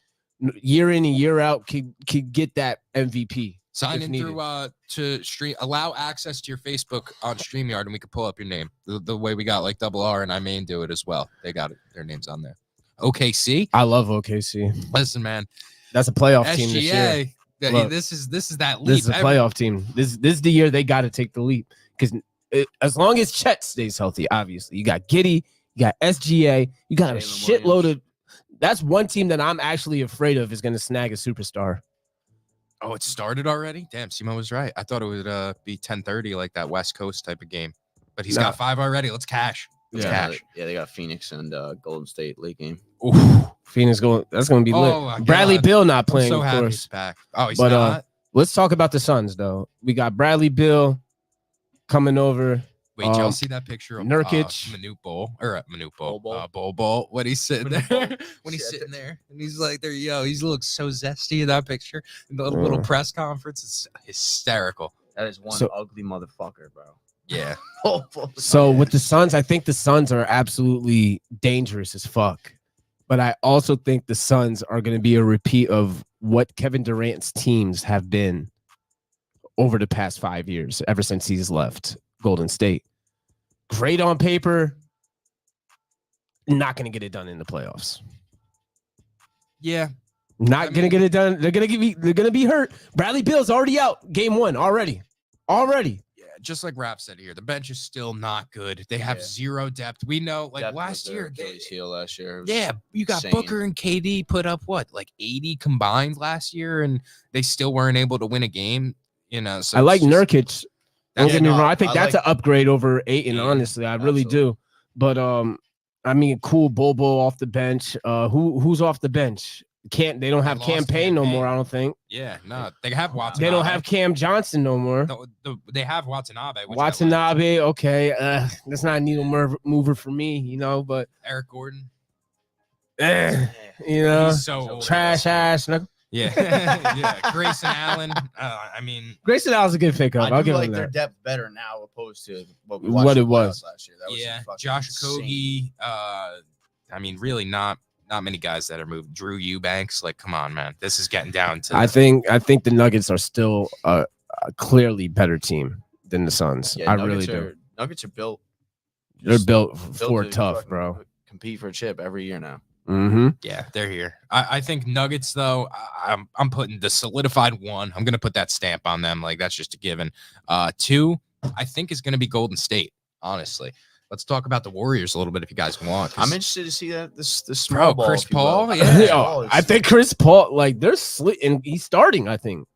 Speaker 1: year in and year out could get that MVP.
Speaker 2: Sign in through to stream. Allow access to your Facebook on StreamYard, and we can pull up your name. The way we got like Double R and I Main do it as well. They got their names on there. OKC.
Speaker 1: I love OKC.
Speaker 2: Listen, man,
Speaker 1: that's a playoff team this
Speaker 2: year.
Speaker 1: Look,
Speaker 2: this is that leap.
Speaker 1: This is a playoff team. This is the year they got to take the leap because as long as Chet stays healthy, obviously you got Giddey, you got SGA, you got a shitload of. That's one team that I'm actually afraid of is going to snag a superstar.
Speaker 2: Oh, it started already? Damn, Simo was right. I thought it would be 10:30 like that West Coast type of game. But he's got 5 already. Let's cash. Cash.
Speaker 3: Yeah, they got Phoenix and Golden State late game.
Speaker 1: Ooh, Phoenix that's going to be lit. Bradley Beal not playing,
Speaker 2: so
Speaker 1: of
Speaker 2: happy
Speaker 1: course.
Speaker 2: He's back. Oh, he's not?
Speaker 1: Let's talk about the Suns, though. We got Bradley Beal coming over.
Speaker 2: Wait, y'all see that picture of
Speaker 1: Nurkic?
Speaker 2: Bol when he's sitting there, when he's sitting there, and he's like, "There, he looks so zesty in that picture." In the little press conference, it's hysterical.
Speaker 3: That is one ugly motherfucker, bro.
Speaker 2: Yeah.
Speaker 1: So with the Suns, I think the Suns are absolutely dangerous as fuck. But I also think the Suns are going to be a repeat of what Kevin Durant's teams have been over the past 5 years, ever since he's left Golden State. Great on paper, not going to get it done in the playoffs.
Speaker 2: Yeah.
Speaker 1: Not going to get it done. They're going to be hurt. Bradley Beal's already out. Game 1 already.
Speaker 2: Yeah, just like Rap said here, the bench is still not good. They have zero depth. We know, like last year, you got Booker and KD put up like 80 combined last year, and they still weren't able to win a game. You know, so
Speaker 1: I like Nurkic. Don't get me wrong. I think that's
Speaker 3: like,
Speaker 1: an upgrade over Ayton. Honestly, I really do. But I mean, cool Bobo off the bench. Who's off the bench? They don't have campaign no more, I don't think.
Speaker 2: Yeah, no, they have Watanabe.
Speaker 1: They don't have Cam Johnson no more.
Speaker 2: They have Watanabe.
Speaker 1: Watanabe, okay. That's not a needle mover for me, you know, but
Speaker 2: Eric Gordon.
Speaker 1: You know,
Speaker 2: he's so
Speaker 1: trash ass.
Speaker 2: Yeah. Yeah. Grayson Allen. I mean,
Speaker 1: Grayson Allen's a good pickup. I'll give him that.
Speaker 3: Their depth better now opposed to
Speaker 1: what it was
Speaker 3: last year. That was
Speaker 2: Josh Okogie. I mean, really not many guys that are moved. Drew Eubanks, like, come on, man. This is getting down to.
Speaker 1: I think the Nuggets are still a clearly better team than the Suns.
Speaker 3: Yeah,
Speaker 1: I really do.
Speaker 3: Nuggets are built.
Speaker 1: They're built for tough, bro.
Speaker 3: Compete for a chip every year now.
Speaker 1: Mm-hmm.
Speaker 2: Yeah, they're here. I think Nuggets, though, I'm putting the solidified 1. I'm gonna put that stamp on them. Like, that's just a given. 2, I think is gonna be Golden State. Honestly. Let's talk about the Warriors a little bit if you guys want.
Speaker 3: I'm interested to see that this small ball.
Speaker 2: Chris Paul.
Speaker 1: I think Chris Paul, like, they're and he's starting. I think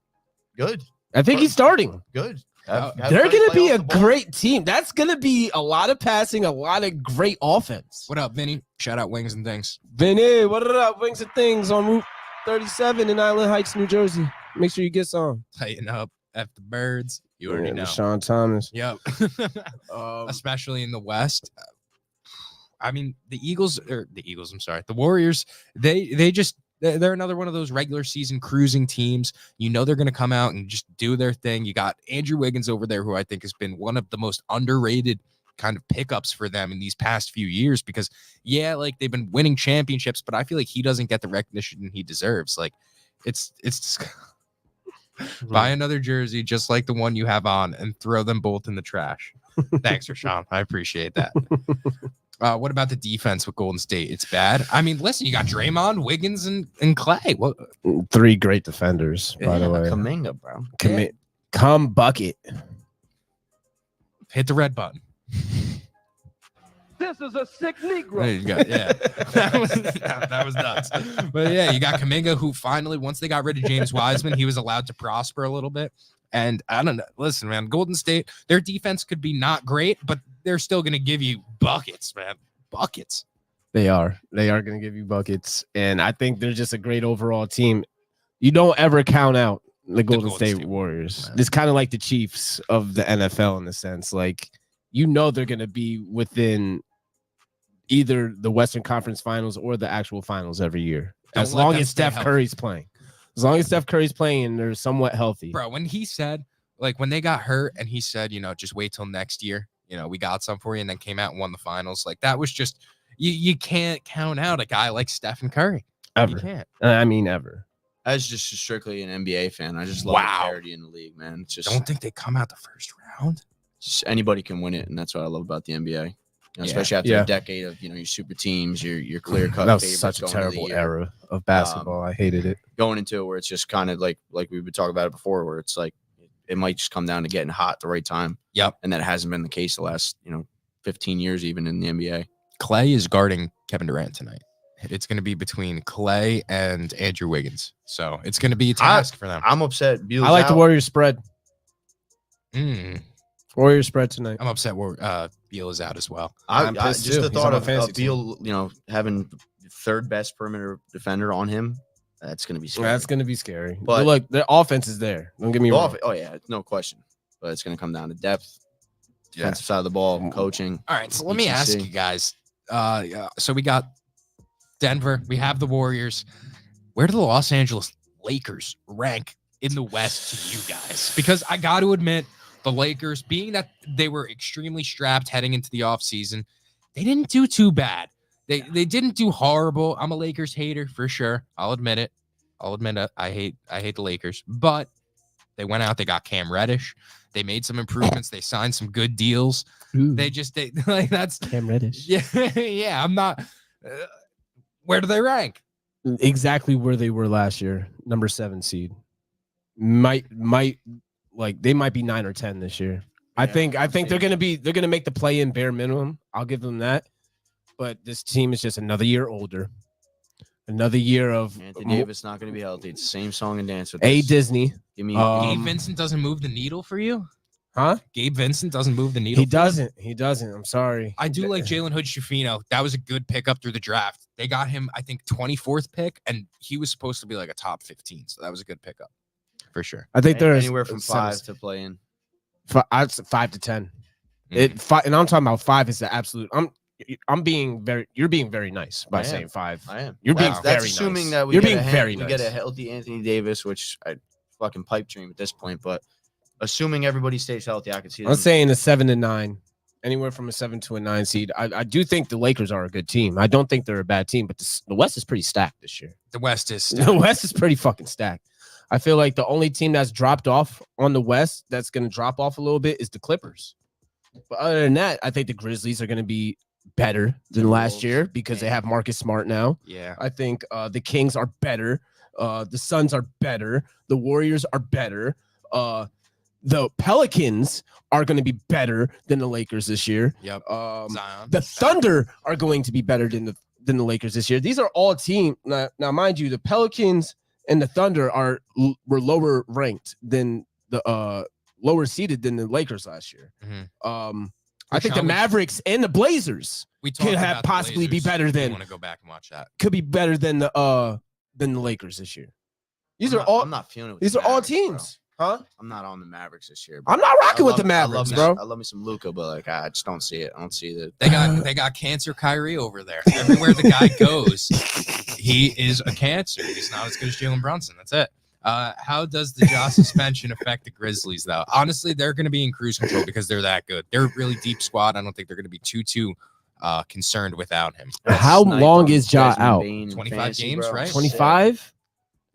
Speaker 3: good.
Speaker 1: I think he's starting.
Speaker 3: Good.
Speaker 1: They're gonna be a great team. That's gonna be a lot of passing, a lot of great offense.
Speaker 2: What up, Vinny? Shout out Wings and Things.
Speaker 1: Vinny, what up? Wings and Things on Route 37 in Island Heights, New Jersey. Make sure you get some.
Speaker 2: Tighten up. F the birds. You already know.
Speaker 1: Sean Thomas.
Speaker 2: Yep. Especially in the West. I mean, the Warriors, they They're another one of those regular season cruising teams. You know they're going to come out and just do their thing. You got Andrew Wiggins over there, who I think has been one of the most underrated kind of pickups for them in these past few years because, yeah, like they've been winning championships, but I feel like he doesn't get the recognition he deserves. Like, it's buy another jersey just like the one you have on and throw them both in the trash. Thanks, Rashawn. I appreciate that. What about the defense with Golden State? It's bad. I mean, listen, you got Draymond, Wiggins, and Clay. What?
Speaker 1: 3 great defenders, by the way.
Speaker 3: Kuminga, bro.
Speaker 1: Come bucket.
Speaker 2: Hit the red button.
Speaker 4: This is a sick Negro.
Speaker 2: There you go. Yeah, that was nuts. But yeah, you got Kuminga, who finally, once they got rid of James Wiseman, he was allowed to prosper a little bit. And I don't know. Listen, man, Golden State, their defense could be not great, but they're still going to give you buckets, man. Buckets.
Speaker 1: They are going to give you buckets. And I think they're just a great overall team. You don't ever count out the Golden State Warriors. It's kind of like the Chiefs of the NFL in a sense. Like, you know, they're going to be within either the Western Conference Finals or the actual finals every year. As long as Steph Curry's playing. As long as Steph Curry's playing and they're somewhat healthy.
Speaker 2: Bro, when he said, like, when they got hurt and he said, you know, just wait till next year, you know, we got some for you, and then came out and won the finals. Like, that was just, you can't count out a guy like Stephen Curry.
Speaker 1: Ever.
Speaker 2: You can't.
Speaker 1: I mean, ever.
Speaker 3: I was just strictly an NBA fan. I just love the parity in the league, man. It's just,
Speaker 2: don't think they come out the first round.
Speaker 3: Just anybody can win it, and that's what I love about the NBA. You know, especially after a decade of, you know, your super teams, your clear cut.
Speaker 1: That was such a terrible era of basketball. I hated it.
Speaker 3: Going into it where it's just kind of like we've been talking about it before, where it's like it might just come down to getting hot at the right time.
Speaker 2: Yep.
Speaker 3: And that hasn't been the case the last, 15 years, even in the NBA.
Speaker 2: Clay is guarding Kevin Durant tonight. It's going to be between Clay and Andrew Wiggins. So it's going to be a task for them.
Speaker 3: I'm upset. Beal's
Speaker 1: I like
Speaker 3: out.
Speaker 1: the Warriors spread. Warriors spread tonight.
Speaker 2: I'm upset Beal is out as well.
Speaker 3: I just the thought of Beal, having third best perimeter defender on him, that's going to be scary.
Speaker 1: That's going to be scary.
Speaker 3: But
Speaker 1: look, the offense is there. Don't get me wrong.
Speaker 3: Oh, yeah, no question. But it's going to come down to depth, defensive side of the ball, coaching.
Speaker 2: All right, so let me ask you guys. So we got Denver. We have the Warriors. Where do the Los Angeles Lakers rank in the West to you guys? Because I got to admit, the Lakers, being that they were extremely strapped heading into the offseason, they didn't do too bad. They didn't do horrible. I'm a Lakers hater for sure. I'll admit it. I hate the Lakers. But they went out. They got Cam Reddish. They made some improvements. They signed some good deals.
Speaker 1: Ooh.
Speaker 2: That's
Speaker 1: Cam Reddish.
Speaker 2: Yeah. I'm not. Where do they rank?
Speaker 1: Exactly where they were last year. Number 7 seed. Might they might be 9 or 10 this year. I think they're gonna make the play in bare minimum. I'll give them that. But this team is just another year older. Another year of
Speaker 3: Anthony Davis not gonna be healthy. It's the same song and dance with
Speaker 1: Disney.
Speaker 3: Give me
Speaker 2: Gabe Vincent doesn't move the needle for you?
Speaker 1: Huh?
Speaker 2: Gabe Vincent doesn't move the needle.
Speaker 1: He doesn't. I'm sorry.
Speaker 2: I do like Jalen Hood-Schifino. That was a good pickup through the draft. They got him, I think, 24th pick, and he was supposed to be like a top 15. So that was a good pickup for sure.
Speaker 1: I think there's
Speaker 3: anywhere from 5 to play in.
Speaker 1: 5 to 10. And I'm talking about 5 is the absolute. You're being very nice by saying 5.
Speaker 3: I am.
Speaker 1: You're being
Speaker 3: That's
Speaker 1: very
Speaker 3: assuming
Speaker 1: nice.
Speaker 3: that we get a healthy Anthony Davis, which I fucking pipe dream at this point. But assuming everybody stays healthy, I can see.
Speaker 1: I'm saying a 7 to 9, anywhere from a 7 to a 9 seed. I do think the Lakers are a good team. I don't think they're a bad team, but the West is pretty stacked this year.
Speaker 2: The West is
Speaker 1: pretty fucking stacked. I feel like the only team that's dropped off on the West that's going to drop off a little bit is the Clippers. But other than that, I think the Grizzlies are going to be better than last year because they have Marcus Smart now.
Speaker 2: Yeah.
Speaker 1: I think the Kings are better. The Suns are better. The Warriors are better. The Pelicans are going to be better than the Lakers this year.
Speaker 2: Yep.
Speaker 1: Zion. The Thunder are going to be better than the Lakers this year. These are all teams. Now, mind you, the Pelicans and the Thunder were lower ranked than the lower seeded than the Lakers last year.
Speaker 2: Mm-hmm.
Speaker 1: I think the Mavericks and the Blazers could have possibly be better than.
Speaker 2: I want to go back and watch that.
Speaker 1: Could be better than the Lakers this year. I'm not feeling it. These are all teams. Huh?
Speaker 3: I'm not on the Mavericks this year. Bro.
Speaker 1: I'm not rocking with the
Speaker 3: I
Speaker 1: Mavericks,
Speaker 3: love
Speaker 1: bro.
Speaker 3: I love me some Luka, but like I just don't see it. I don't see the.
Speaker 2: They got cancer Kyrie over there. Everywhere the guy goes, he is a cancer. He's not as good as Jalen Brunson. That's it. How does the Ja suspension affect the Grizzlies, though? Honestly, they're going to be in cruise control because they're that good. They're a really deep squad. I don't think they're going to be too concerned without him.
Speaker 1: How long is Ja out?
Speaker 2: 25 games, right?
Speaker 1: 25?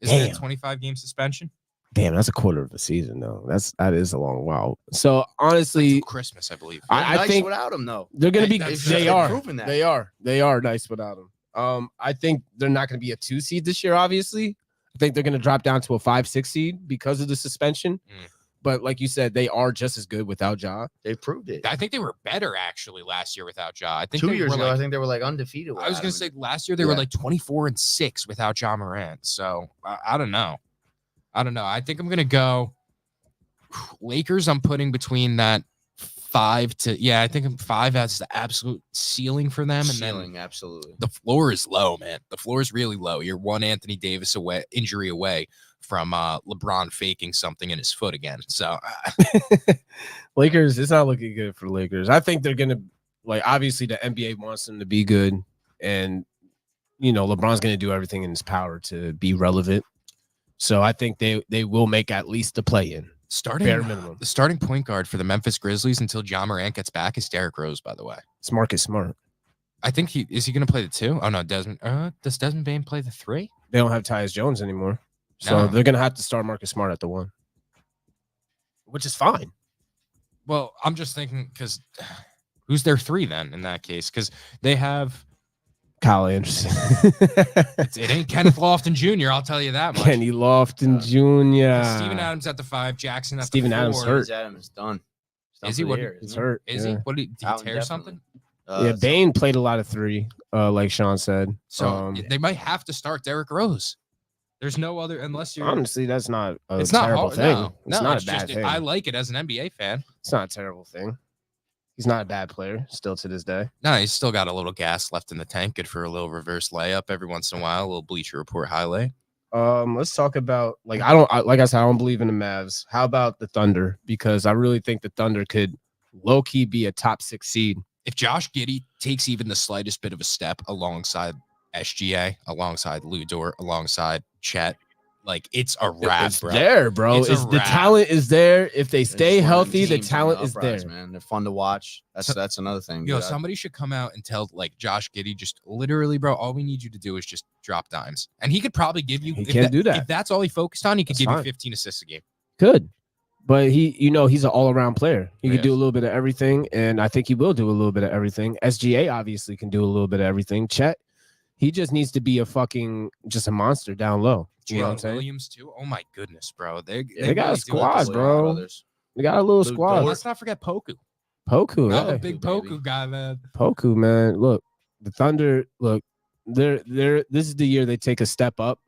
Speaker 2: Isn't it a
Speaker 1: Damn.
Speaker 2: 25-game suspension?
Speaker 1: Damn, that's a quarter of the season, though. That is a long while. So honestly,
Speaker 2: Christmas, I believe.
Speaker 1: I
Speaker 3: Nice
Speaker 1: think
Speaker 3: without him though.
Speaker 1: they're gonna be.
Speaker 2: That's-
Speaker 1: They
Speaker 3: they've
Speaker 1: are.
Speaker 3: proven that.
Speaker 1: They are nice without him. I think they're not gonna be a 2 seed this year. Obviously, I think they're gonna drop down to a 5-6 seed because of the suspension. But like you said, they are just as good without Ja.
Speaker 3: They proved it.
Speaker 2: I think they were better actually last year without Ja. I think
Speaker 3: 2
Speaker 2: they
Speaker 3: years
Speaker 2: were
Speaker 3: ago,
Speaker 2: like,
Speaker 3: I think they were like undefeated.
Speaker 2: I was gonna say last year they were like 24-6 without Ja Morant. So I don't know. I think I'm gonna go Lakers. I'm putting between that 5 to I think 5 as the absolute ceiling for them, and then
Speaker 3: absolutely.
Speaker 2: the floor is low, man. The floor is really low. You're one Anthony Davis injury away from LeBron faking something in his foot again. So
Speaker 1: Lakers, it's not looking good for Lakers. I think they're gonna obviously the NBA wants them to be good, and LeBron's gonna do everything in his power to be relevant. So I think they will make at least the play-in. Bare minimum.
Speaker 2: The starting point guard for the Memphis Grizzlies until Ja Morant gets back is Derrick Rose, by the way.
Speaker 1: Smart is smart.
Speaker 2: I think is he going to play the 2? Oh no, Desmond. Does Desmond Bane play the 3?
Speaker 1: They don't have Tyus Jones anymore, so they're gonna have to start Marcus Smart at the 1, which is fine.
Speaker 2: Well, I'm just thinking because who's their 3 then in that case? Because they have
Speaker 1: Kyle Anderson.
Speaker 2: it ain't Kenneth Lofton Jr. I'll tell you that much.
Speaker 1: Kenny Lofton Jr.
Speaker 2: Steven Adams at the 5, Jackson at
Speaker 1: Steven
Speaker 2: the 4.
Speaker 1: Adams hurt.
Speaker 3: Adams done.
Speaker 2: Is he?
Speaker 1: He's hurt.
Speaker 2: Is he? What did he tear something?
Speaker 1: Bane played a lot of 3, like Sean said.
Speaker 2: So they might have to start Derrick Rose. There's no other unless you're
Speaker 1: honestly that's not a
Speaker 2: it's not
Speaker 1: terrible
Speaker 2: hard,
Speaker 1: thing.
Speaker 2: No,
Speaker 1: it's not a bad
Speaker 2: just,
Speaker 1: thing.
Speaker 2: I like it as an NBA fan.
Speaker 1: It's not a terrible thing. He's not a bad player still to this day.
Speaker 2: No, he's still got a little gas left in the tank. Good for a little reverse layup every once in a while, a little Bleacher Report highlight.
Speaker 1: Let's talk about like I said, I don't believe in the Mavs. How about the Thunder? Because I really think the Thunder could low key be a top 6 seed.
Speaker 2: If Josh Giddey takes even the slightest bit of a step alongside SGA, alongside Lou Dort, alongside Chet, like it's a wrap,
Speaker 1: it's
Speaker 2: bro.
Speaker 1: There, bro.
Speaker 2: It's
Speaker 1: the talent is there. If they stay healthy, the talent is there.
Speaker 3: Man, they're fun to watch. That's another thing.
Speaker 2: Yo, somebody should come out and tell like Josh Giddey, just literally, bro. All we need you to do is just drop dimes, and he could probably give you.
Speaker 1: He can't do that.
Speaker 2: If that's all he focused on, he could
Speaker 1: That's
Speaker 2: give
Speaker 1: fine.
Speaker 2: you 15 assists a game.
Speaker 1: Good. But he's an all-around player. He
Speaker 2: Yes.
Speaker 1: can do a little bit of everything, and I think he will do a little bit of everything. SGA obviously can do a little bit of everything. Chet, he just needs to be just a monster down low. You know what I'm
Speaker 2: Jalen
Speaker 1: saying?
Speaker 2: Williams too. Oh my goodness, bro. They
Speaker 1: They got a
Speaker 2: really do
Speaker 1: squad,
Speaker 2: have
Speaker 1: bro. They got a little
Speaker 3: Luke
Speaker 1: squad.
Speaker 3: Dort.
Speaker 2: Let's not forget Poku.
Speaker 1: Poku,
Speaker 2: I'm a
Speaker 1: yeah.
Speaker 2: big
Speaker 3: Poku, baby.
Speaker 2: Poku guy, man.
Speaker 1: Poku, man. Look, the Thunder. Look, they're. This is the year they take a step up,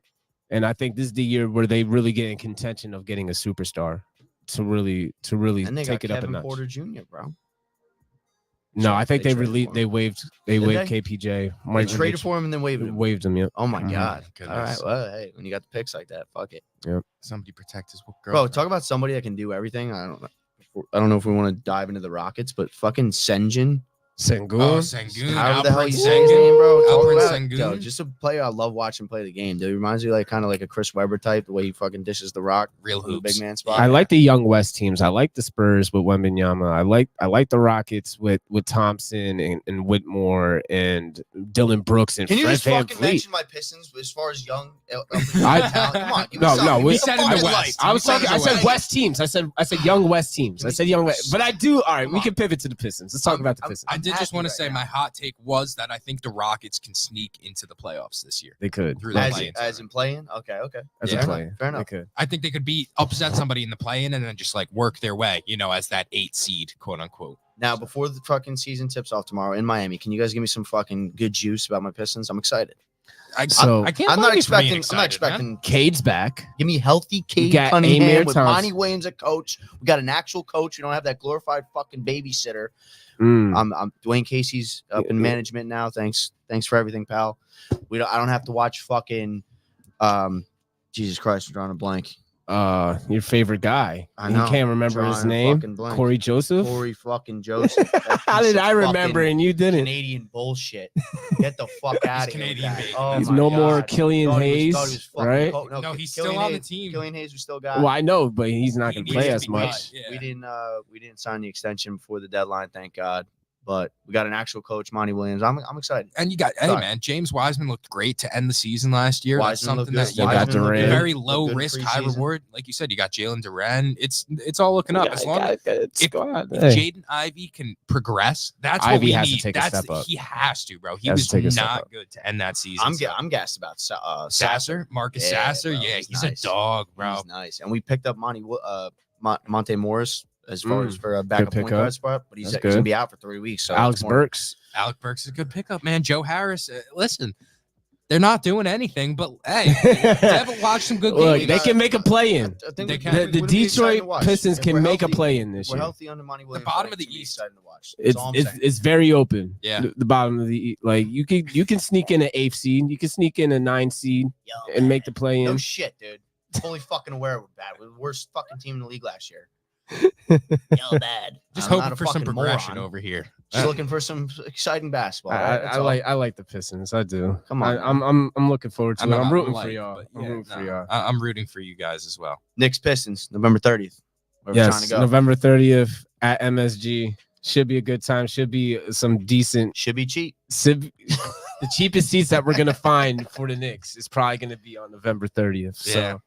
Speaker 1: and I think this is the year where they really get in contention of getting a superstar to really
Speaker 3: And they
Speaker 1: take
Speaker 3: got
Speaker 1: it up a
Speaker 3: Kevin
Speaker 1: notch.
Speaker 3: Porter Jr., bro.
Speaker 1: No, I think
Speaker 3: They
Speaker 1: they
Speaker 3: traded
Speaker 1: released.
Speaker 3: for
Speaker 1: They
Speaker 3: him.
Speaker 1: waived. They
Speaker 3: Did
Speaker 1: waived
Speaker 3: they?
Speaker 1: KPJ.
Speaker 3: They
Speaker 1: Might
Speaker 3: traded for him and then waived him.
Speaker 1: Waived him. Yep.
Speaker 3: Oh my
Speaker 1: Mhm.
Speaker 3: god!
Speaker 2: Goodness.
Speaker 3: All right, well, hey, when you got the picks like that, fuck it,
Speaker 2: Somebody protect his girl.
Speaker 3: bro. Talk about somebody that can do everything. I don't know if we want to dive into the Rockets, but fucking Sengun.
Speaker 1: Sengun.
Speaker 2: Oh, Sengun.
Speaker 3: However the hell
Speaker 2: Alperen
Speaker 3: you say his
Speaker 2: Sengun.
Speaker 3: name, bro. Talk
Speaker 2: Alperen
Speaker 3: about-
Speaker 2: Sengun.
Speaker 3: Yo, just a player I love watching play the game. Dude, he reminds me kind of like a Chris Webber type, the way he fucking dishes the rock,
Speaker 2: Real
Speaker 3: from the
Speaker 2: hoops.
Speaker 3: big man spot.
Speaker 1: I like the young West teams. I like the Spurs with Wembanyama. I like the Rockets with Thompson and Whitmore and Dylan Brooks and
Speaker 3: Can you
Speaker 1: Fred
Speaker 3: just
Speaker 1: Van
Speaker 3: fucking
Speaker 1: Fleet.
Speaker 3: mention my Pistons as far as young?
Speaker 1: I-
Speaker 3: talent? Come on, give me
Speaker 1: No,
Speaker 3: something.
Speaker 1: no,
Speaker 3: Give me
Speaker 1: we
Speaker 3: some
Speaker 2: said in the
Speaker 3: fucking
Speaker 2: West.
Speaker 3: light.
Speaker 1: I was
Speaker 2: He said
Speaker 1: talking. I said West teams. I said young West teams. I said young West. But I do. All right, we can pivot to the Pistons. Let's talk about the Pistons.
Speaker 2: I did just
Speaker 3: happy
Speaker 2: want to
Speaker 3: right
Speaker 2: say
Speaker 3: now.
Speaker 2: my hot take was that I think the Rockets can sneak into the playoffs this year.
Speaker 1: They could.
Speaker 2: Through the
Speaker 3: As,
Speaker 2: play-in
Speaker 3: as in playing? Okay.
Speaker 1: As
Speaker 2: Yeah.
Speaker 1: a player.
Speaker 3: Fair enough.
Speaker 1: They could.
Speaker 2: I think they could upset somebody in the play-in and then just like work their way, as that 8 seed, quote unquote.
Speaker 3: Now, before the fucking season tips off tomorrow in Miami, can you guys give me some fucking good juice about my Pistons? I'm excited.
Speaker 2: I
Speaker 1: So-
Speaker 2: can't.
Speaker 3: I'm not
Speaker 2: blame you for being
Speaker 3: expecting. I'm not
Speaker 2: excited, man.
Speaker 3: expecting.
Speaker 1: Cade's back.
Speaker 3: Give me healthy Cade
Speaker 1: got
Speaker 3: Cunningham
Speaker 1: Amir
Speaker 3: with
Speaker 1: Thompson.
Speaker 3: Monty Williams a coach. We got an actual coach. We don't have that glorified fucking babysitter.
Speaker 1: Mm.
Speaker 3: I'm Dwayne Casey's up in
Speaker 1: Yeah.
Speaker 3: management now. Thanks for everything, pal. I don't have to watch fucking Jesus Christ, I'm drawing a blank.
Speaker 1: your favorite guy.
Speaker 3: I know.
Speaker 1: You can't remember his
Speaker 3: Drawing a
Speaker 1: name.
Speaker 3: fucking blank.
Speaker 1: Corey Joseph.
Speaker 3: Corey fucking Joseph. That
Speaker 1: How
Speaker 3: piece
Speaker 1: did
Speaker 3: of
Speaker 1: I remember
Speaker 3: fucking
Speaker 1: and you didn't?
Speaker 3: Canadian bullshit. Get the fuck out of here.
Speaker 2: Canadian,
Speaker 3: with that.
Speaker 2: baby.
Speaker 3: Oh
Speaker 1: He's
Speaker 3: my
Speaker 1: no more
Speaker 3: God.
Speaker 1: Killian
Speaker 3: Thought he
Speaker 1: Hayes,
Speaker 3: was fucking
Speaker 1: right?
Speaker 2: No, he's
Speaker 3: Killian
Speaker 2: still on the
Speaker 3: Hayes-
Speaker 2: team.
Speaker 3: Killian Hayes, we still got.
Speaker 1: Well, I know, but he's not
Speaker 2: He
Speaker 1: going to
Speaker 2: needs
Speaker 1: play
Speaker 2: to
Speaker 1: as
Speaker 2: be
Speaker 1: much.
Speaker 2: cut. Yeah.
Speaker 3: We didn't sign the extension before the deadline, thank God. But we got an actual coach, Monty Williams. I'm excited.
Speaker 2: And you got, hey man, James Wiseman looked great to end the season last year. That's
Speaker 3: Wiseman looked
Speaker 2: something that
Speaker 3: good.
Speaker 2: you
Speaker 1: Wiseman
Speaker 2: got
Speaker 1: looked Durant.
Speaker 3: good.
Speaker 2: very
Speaker 3: Looked
Speaker 2: low
Speaker 3: good in
Speaker 2: risk, high
Speaker 3: preseason.
Speaker 2: reward. Like you said, you got Jalen Duren. It's all looking up. As long as if
Speaker 1: Hey.
Speaker 2: Jaden Ivey can progress, that's
Speaker 1: Ivey
Speaker 2: what we
Speaker 1: has to
Speaker 2: need.
Speaker 1: take a
Speaker 2: That's
Speaker 1: step up.
Speaker 2: He has to, bro. He
Speaker 1: Has
Speaker 2: was
Speaker 1: to take a step
Speaker 2: not
Speaker 1: up.
Speaker 2: good to end that season.
Speaker 3: I'm gassed about
Speaker 2: Sasser, Marcus Sasser.
Speaker 3: bro,
Speaker 2: Yeah,
Speaker 3: he's
Speaker 2: he's
Speaker 3: nice.
Speaker 2: a dog, bro.
Speaker 3: He's nice. And we picked up Monte Morris as far as for a
Speaker 1: Good
Speaker 3: backup point
Speaker 1: pickup.
Speaker 3: guard spot, but he's
Speaker 1: That's
Speaker 3: going to
Speaker 1: good.
Speaker 3: be out for 3 weeks. So
Speaker 1: Alex
Speaker 3: it's more-
Speaker 1: Burks.
Speaker 2: Alec Burks is a good pickup, man. Joe Harris. Listen, they're not doing anything, but hey, Devin watched some good
Speaker 1: Look,
Speaker 2: games.
Speaker 1: they can make a play in.
Speaker 3: I think
Speaker 2: They
Speaker 3: we-
Speaker 2: can.
Speaker 1: The
Speaker 3: wouldn't be excited
Speaker 1: Detroit
Speaker 3: to watch.
Speaker 1: Pistons
Speaker 3: If
Speaker 1: can
Speaker 3: we're
Speaker 1: make a
Speaker 3: healthy-
Speaker 1: play in this
Speaker 3: We're
Speaker 1: year.
Speaker 3: healthy under Monty Williams.
Speaker 2: bottom
Speaker 3: I
Speaker 2: of
Speaker 3: think
Speaker 2: the
Speaker 3: it's
Speaker 2: East.
Speaker 3: gonna be exciting to watch. That's all I'm saying.
Speaker 1: It's very open.
Speaker 2: Yeah.
Speaker 1: The bottom of the like you can sneak in an 8th seed, you can sneak in a 9 seed
Speaker 3: Yo,
Speaker 1: and make the play
Speaker 3: no
Speaker 1: in.
Speaker 3: shit, dude. Fully fucking aware we're bad. We're the worst fucking team in the league last year. Yo, bad.
Speaker 2: Just
Speaker 3: I'm not
Speaker 2: hoping
Speaker 3: a
Speaker 2: for some
Speaker 3: fucking
Speaker 2: progression
Speaker 3: moron.
Speaker 2: over here.
Speaker 3: Just looking for some exciting basketball. right? That's all.
Speaker 1: I like the Pistons. I do.
Speaker 3: Come on,
Speaker 1: I'm looking forward to it. I'm rooting for
Speaker 2: like,
Speaker 1: y'all.
Speaker 2: but
Speaker 1: I'm
Speaker 2: yeah,
Speaker 1: rooting for
Speaker 2: no,
Speaker 1: y'all.
Speaker 2: I'm rooting for you guys as well.
Speaker 3: Knicks Pistons, November 30th. Where we're trying to
Speaker 1: Yes,
Speaker 3: go.
Speaker 1: November 30th at MSG. Should be a good time. Should be some decent.
Speaker 3: Should be cheap.
Speaker 1: The cheapest seats that we're gonna find for the Knicks is probably gonna be on November 30th.
Speaker 2: Yeah.
Speaker 1: So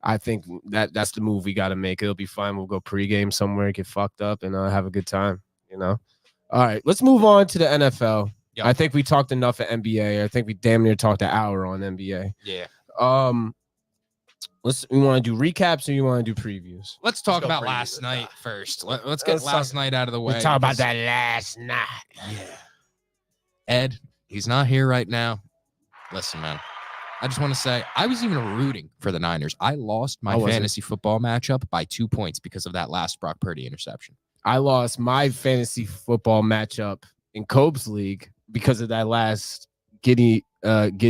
Speaker 1: I think that's the move we got to make. It'll be fine. We'll go pregame somewhere, get fucked up, and have a good time. You know. All right, let's move on to the NFL.
Speaker 2: Yep.
Speaker 1: I think we talked enough at NBA. I think we damn near talked an hour on NBA.
Speaker 2: Yeah.
Speaker 1: We want to do recaps or you want to do previews?
Speaker 2: Let's talk
Speaker 3: go
Speaker 2: about
Speaker 3: preview
Speaker 2: last
Speaker 3: it.
Speaker 2: night first. Let's get
Speaker 1: Let's
Speaker 2: last
Speaker 1: talk-
Speaker 2: night out of the way.
Speaker 1: Let's talk about
Speaker 2: because-
Speaker 1: that last night.
Speaker 2: Yeah. Ed, he's not here right now. Listen, man. I just want to say I was even rooting for the Niners. I lost my
Speaker 1: I wasn't.
Speaker 2: fantasy football matchup by 2 points because of that last Brock Purdy interception.
Speaker 1: I lost my fantasy football matchup in Cobb's league because of that last Gid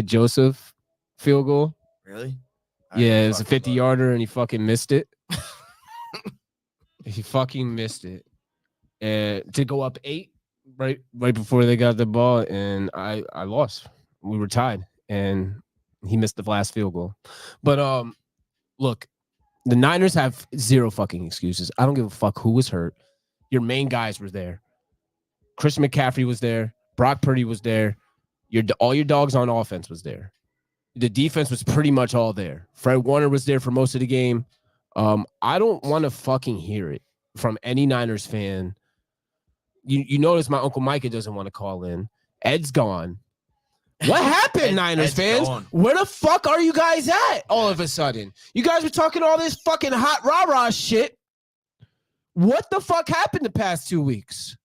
Speaker 1: Joseph field goal.
Speaker 3: Really?
Speaker 1: Yeah, it was a 50-yarder and he fucking missed it. He fucking missed it. And to go up 8 right before they got the ball, and I lost. We were tied, and he missed the last field goal. But look, the Niners have zero fucking excuses. I don't give a fuck who was hurt. Your main guys were there. Christian McCaffrey was there. Brock Purdy was there. All your dogs on offense was there. The defense was pretty much all there. Fred Warner was there for most of the game. I don't want to fucking hear it from any Niners fan. You notice my Uncle Micah doesn't want to call in. Ed's gone. What happened, Niners
Speaker 3: Ed's
Speaker 1: fans?
Speaker 3: gone.
Speaker 1: Where the fuck are you guys at all of a sudden? You guys were talking all this fucking hot rah-rah shit. What the fuck happened the past 2 weeks?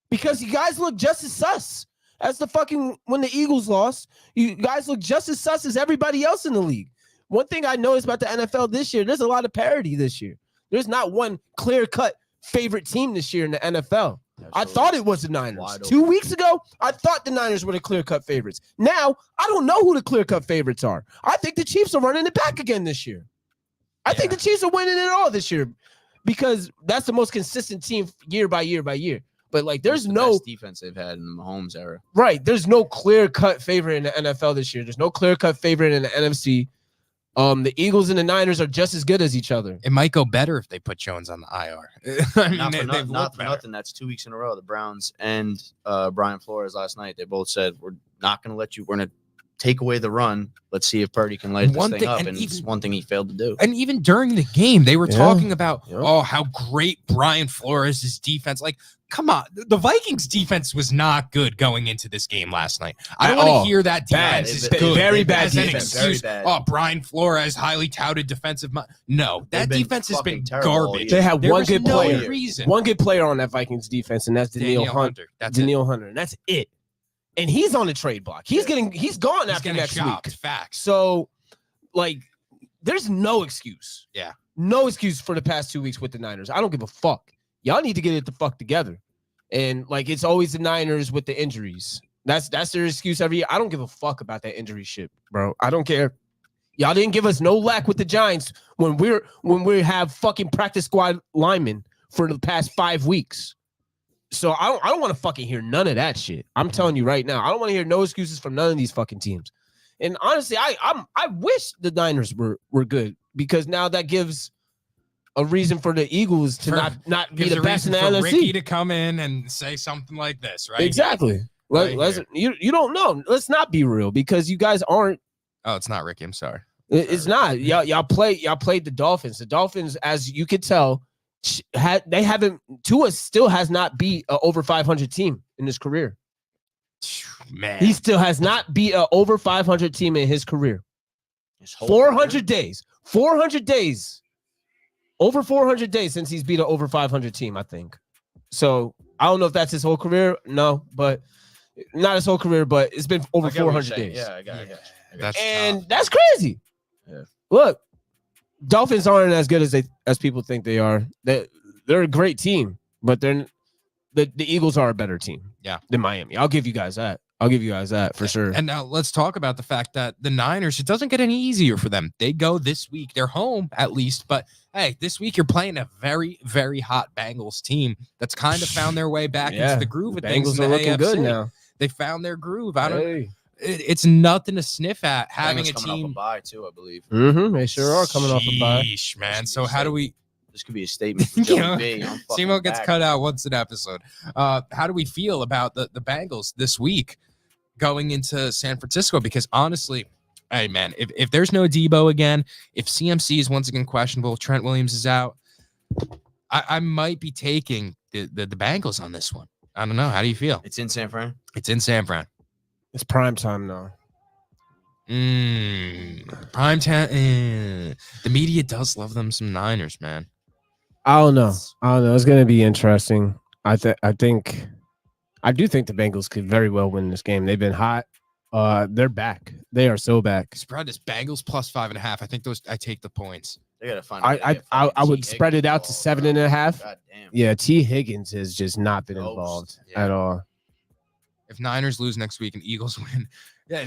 Speaker 1: Because you guys look just as sus as the fucking when the Eagles lost. You guys look just as sus as everybody else in the league. One thing I noticed about the NFL this year, there's a lot of parity this year. There's not one clear-cut favorite team this year in the NFL. I thought it was the Niners.
Speaker 3: Wide
Speaker 1: 2
Speaker 3: open.
Speaker 1: weeks ago, I thought the Niners were the clear-cut favorites. Now, I don't know who the clear-cut favorites are. I think the Chiefs are running it back again this year. I think the Chiefs are winning it all this year because that's the most consistent team year by year by year. But, like, there's
Speaker 3: It's the
Speaker 1: no
Speaker 3: best defense they've had in the Mahomes era.
Speaker 1: right. There's no clear-cut favorite in the NFL this year. There's no clear-cut favorite in the NFC. The Eagles and the Niners are just as good as each other.
Speaker 2: It might go better if they put Jones on the IR. I mean,
Speaker 3: Not for
Speaker 2: they've looked better.
Speaker 3: nothing. That's 2 weeks in a row. The Browns and Brian Flores last night, they both said, we're not going to let you. We're going to take away the run. Let's see if Purdy can light
Speaker 2: One
Speaker 3: this
Speaker 2: thing-
Speaker 3: thing up.
Speaker 2: and
Speaker 3: And it's
Speaker 2: even-
Speaker 3: one thing he failed to do.
Speaker 2: And even during the game, they were
Speaker 1: Yeah.
Speaker 2: talking about,
Speaker 1: Yeah.
Speaker 2: oh, how great Brian Flores' defense. Like, come on. The Vikings defense was not good going into this game last night. I don't
Speaker 1: At
Speaker 2: want
Speaker 1: all.
Speaker 2: to hear that
Speaker 1: Bad.
Speaker 2: defense is
Speaker 3: They've been-
Speaker 2: good.
Speaker 1: very bad
Speaker 2: As an
Speaker 1: defense.
Speaker 3: Very
Speaker 2: excuse.
Speaker 3: bad.
Speaker 2: Oh, Brian Flores, highly touted defensive. No, that
Speaker 3: They've been
Speaker 2: defense has been
Speaker 3: fucking terrible all
Speaker 2: garbage.
Speaker 3: year.
Speaker 1: They have
Speaker 2: There
Speaker 1: one
Speaker 2: was
Speaker 1: good
Speaker 2: no
Speaker 1: player.
Speaker 2: reason.
Speaker 1: One good player on that Vikings defense, and that's Danielle Hunter.
Speaker 2: That's it.
Speaker 1: Danielle Hunter, and that's it. And he's on the trade block. He's gone
Speaker 2: He's
Speaker 1: after
Speaker 2: getting
Speaker 1: next
Speaker 2: shopped.
Speaker 1: week.
Speaker 2: Facts.
Speaker 1: So, like, there's no excuse.
Speaker 2: Yeah.
Speaker 1: No excuse for the past 2 weeks with the Niners. I don't give a fuck. Y'all need to get it the fuck together. And like, it's always the Niners with the injuries. That's their excuse every year. I don't give a fuck about that injury shit, bro. I don't care. Y'all didn't give us no lack with the Giants when we have fucking practice squad linemen for the past 5 weeks. So I don't want to fucking hear none of that shit. I'm telling you right now, I don't want to hear no excuses from none of these fucking teams. And honestly, I wish the Niners were good, because now that gives a reason for the Eagles to not be the best in the NFC.
Speaker 2: Ricky to come in and say something like this, right?
Speaker 1: Exactly. You don't know. Let's not be real, because you guys aren't.
Speaker 2: Oh, it's not Ricky. I'm sorry.
Speaker 1: It's not. Y'all played the Dolphins. The Dolphins, as you could tell, Tua still has not beat an over 500 team in his career.
Speaker 2: Man,
Speaker 1: he still has not beat an over 500 team in his career. 400 days. 400 days. Over 400 days since he's beat an over 500 team, I think. So I don't know if that's his whole career. No, but not his whole career, but it's been over 400 days.
Speaker 3: Yeah, I got it.
Speaker 1: That's crazy. Yeah. Look, Dolphins aren't as good as people think they are. They're a great team, but the Eagles are a better team. Than Miami. I'll give you guys that. For sure.
Speaker 2: And now let's talk about the fact that the Niners, it doesn't get any easier for them. They go this week. They're home at least. But, hey, this week you're playing a very, very hot Bengals team that's kind of found their way back into the groove of things.
Speaker 1: Bengals are looking good now.
Speaker 2: They found their groove. It's nothing to sniff at having a
Speaker 3: team.
Speaker 2: Off
Speaker 3: a bye too, I believe.
Speaker 1: They sure are coming off a bye.
Speaker 2: Man. So how do we...
Speaker 3: This could be a statement for Joey B.
Speaker 2: Simo gets cut out once an episode. How do we feel about the Bengals this week going into San Francisco? Because honestly, hey man, if there's no Debo again, if CMC is once again questionable, Trent Williams is out, I might be taking the Bengals on this one. I don't know. How do you feel?
Speaker 3: It's in San Fran.
Speaker 2: It's in San Fran.
Speaker 1: It's prime time now.
Speaker 2: Prime time. The media does love them some Niners, man.
Speaker 1: I don't know. It's going to be interesting. I do think the Bengals could very well win this game. They've been hot. They're back. They are so back.
Speaker 2: Spread is Bengals plus 5.5. I think I take the points.
Speaker 3: They gotta find.
Speaker 1: I would spread it out to 7.5.
Speaker 3: God damn.
Speaker 1: Yeah, T. Higgins has just not been involved at all.
Speaker 2: If Niners lose next week and Eagles win,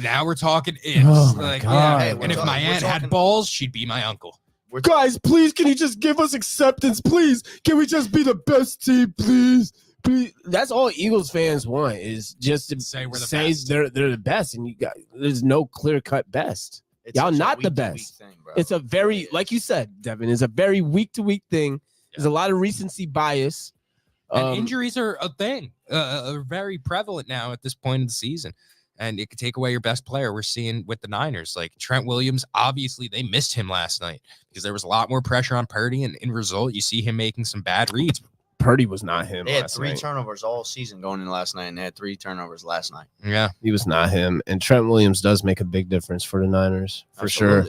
Speaker 2: now we're talking ifs.
Speaker 1: Oh my God.
Speaker 2: Hey, and if my aunt had balls, she'd be my uncle.
Speaker 1: Guys, please, can you just give us acceptance, please? Can we just be the best team, please? Please. That's all Eagles fans want, is just to say they're the best, and there's no clear-cut best. Y'all not the best. Thing, it's a very, like you said, Devin, it's a very week-to-week thing. Yeah. There's a lot of recency bias.
Speaker 2: And injuries are a thing, are very prevalent now at this point in the season. And it could take away your best player. We're seeing with the Niners, like Trent Williams, obviously they missed him last night because there was a lot more pressure on Purdy. And in result, you see him making some bad reads.
Speaker 1: Purdy was not him.
Speaker 3: They had 3 turnovers all season going in last night, and they had 3 turnovers last night.
Speaker 2: Yeah.
Speaker 1: He was not him. And Trent Williams does make a big difference for the Niners, for sure.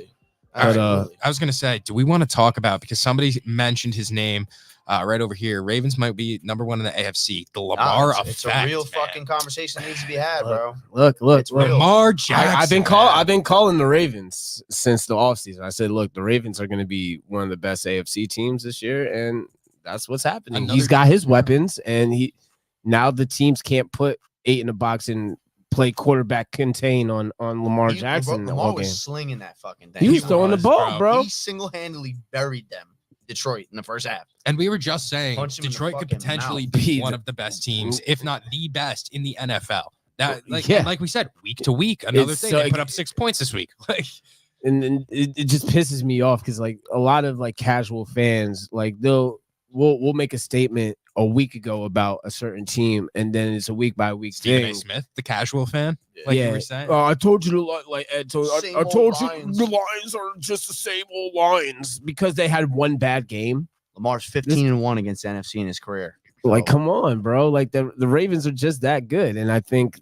Speaker 2: But I was going to say, do we want to talk about, because somebody mentioned his name right over here, Ravens might be number 1 in the AFC. The Lamar effect.
Speaker 3: It's a real fucking conversation that needs to be had, bro.
Speaker 1: Look.
Speaker 2: Lamar Jackson.
Speaker 1: I've been calling the Ravens since the offseason. I said, look, the Ravens are going to be one of the best AFC teams this year, and that's what's happening. He's got his weapons, and now the teams can't put 8 in the box and play quarterback contain on Lamar Jackson.
Speaker 3: Lamar was slinging that fucking thing.
Speaker 1: He was throwing the ball, bro.
Speaker 3: He single-handedly buried them. Detroit in the first half.
Speaker 2: And we were just saying Detroit could potentially be one of the best teams, if not the best in the NFL. That like we said, week to week, another thing. They put up 6 points this week.
Speaker 1: And it just pisses me off because like a lot of like casual fans, like we'll make a statement a week ago about a certain team, and then it's a week by week
Speaker 2: Stephen
Speaker 1: thing.
Speaker 2: A. Smith, the casual fan, you were saying.
Speaker 1: I told you I told you the Lions are just the same old Lions because they had one bad game.
Speaker 3: Lamar's 15-1 against NFC in his career.
Speaker 1: Like, come on, bro. Like the Ravens are just that good, and I think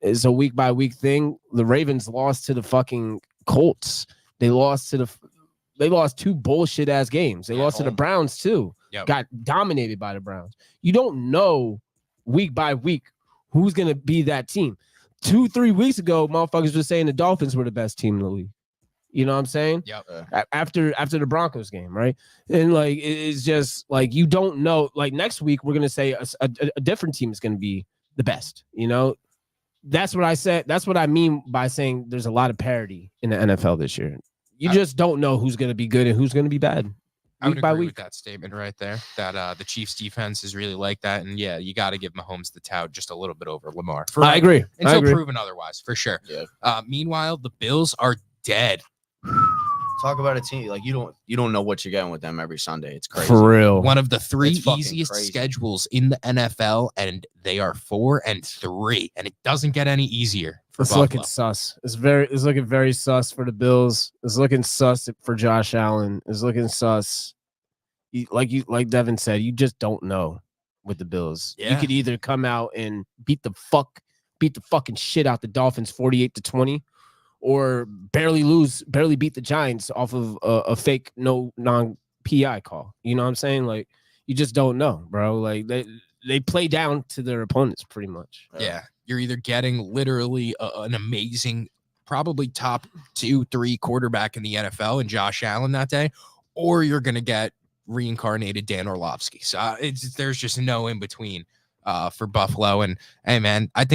Speaker 1: it's a week by week thing. The Ravens lost to the fucking Colts. They lost 2 bullshit ass games. They lost to the Browns too. Yep. Got dominated by the Browns. You don't know week by week who's gonna be that team. 2-3 weeks ago, motherfuckers were saying the Dolphins were the best team in the league. You know what I'm saying?
Speaker 2: Yep.
Speaker 1: After the Broncos game, right? And like it's just like you don't know. Like next week, we're gonna say a different team is gonna be the best. That's what I said. That's what I mean by saying there's a lot of parity in the NFL this year. You just don't know who's going to be good and who's going to be bad.
Speaker 2: I would
Speaker 1: Week by
Speaker 2: agree
Speaker 1: week.
Speaker 2: with that statement right there. That the Chiefs defense is really like that, and yeah, you got to give Mahomes the tout just a little bit over Lamar.
Speaker 1: I agree.
Speaker 2: Until proven otherwise, for sure.
Speaker 3: Yeah.
Speaker 2: Meanwhile, the Bills are dead.
Speaker 3: Talk about a team like you don't know what you're getting with them every Sunday. It's crazy.
Speaker 1: For real.
Speaker 2: One of the 3
Speaker 3: It's fucking
Speaker 2: easiest
Speaker 3: crazy.
Speaker 2: schedules in the NFL, and they are 4-3, and it doesn't get any easier for
Speaker 1: It's
Speaker 2: Buffalo.
Speaker 1: looking sus. It's looking very sus for the Bills. It's looking sus for Josh Allen. It's looking sus. Like Devin said, you just don't know with the Bills. You
Speaker 2: Yeah.
Speaker 1: could either come out and beat the fucking shit out the Dolphins 48-20, or barely beat the Giants off of a fake non-PI call. You know what I'm saying? Like, you just don't know, bro. Like they play down to their opponents pretty much.
Speaker 2: Yeah, you're either getting literally an amazing, probably top 2-3 quarterback in the NFL in Josh Allen that day, or you're gonna get reincarnated Dan Orlovsky. So there's just no in between for Buffalo. And hey, man, I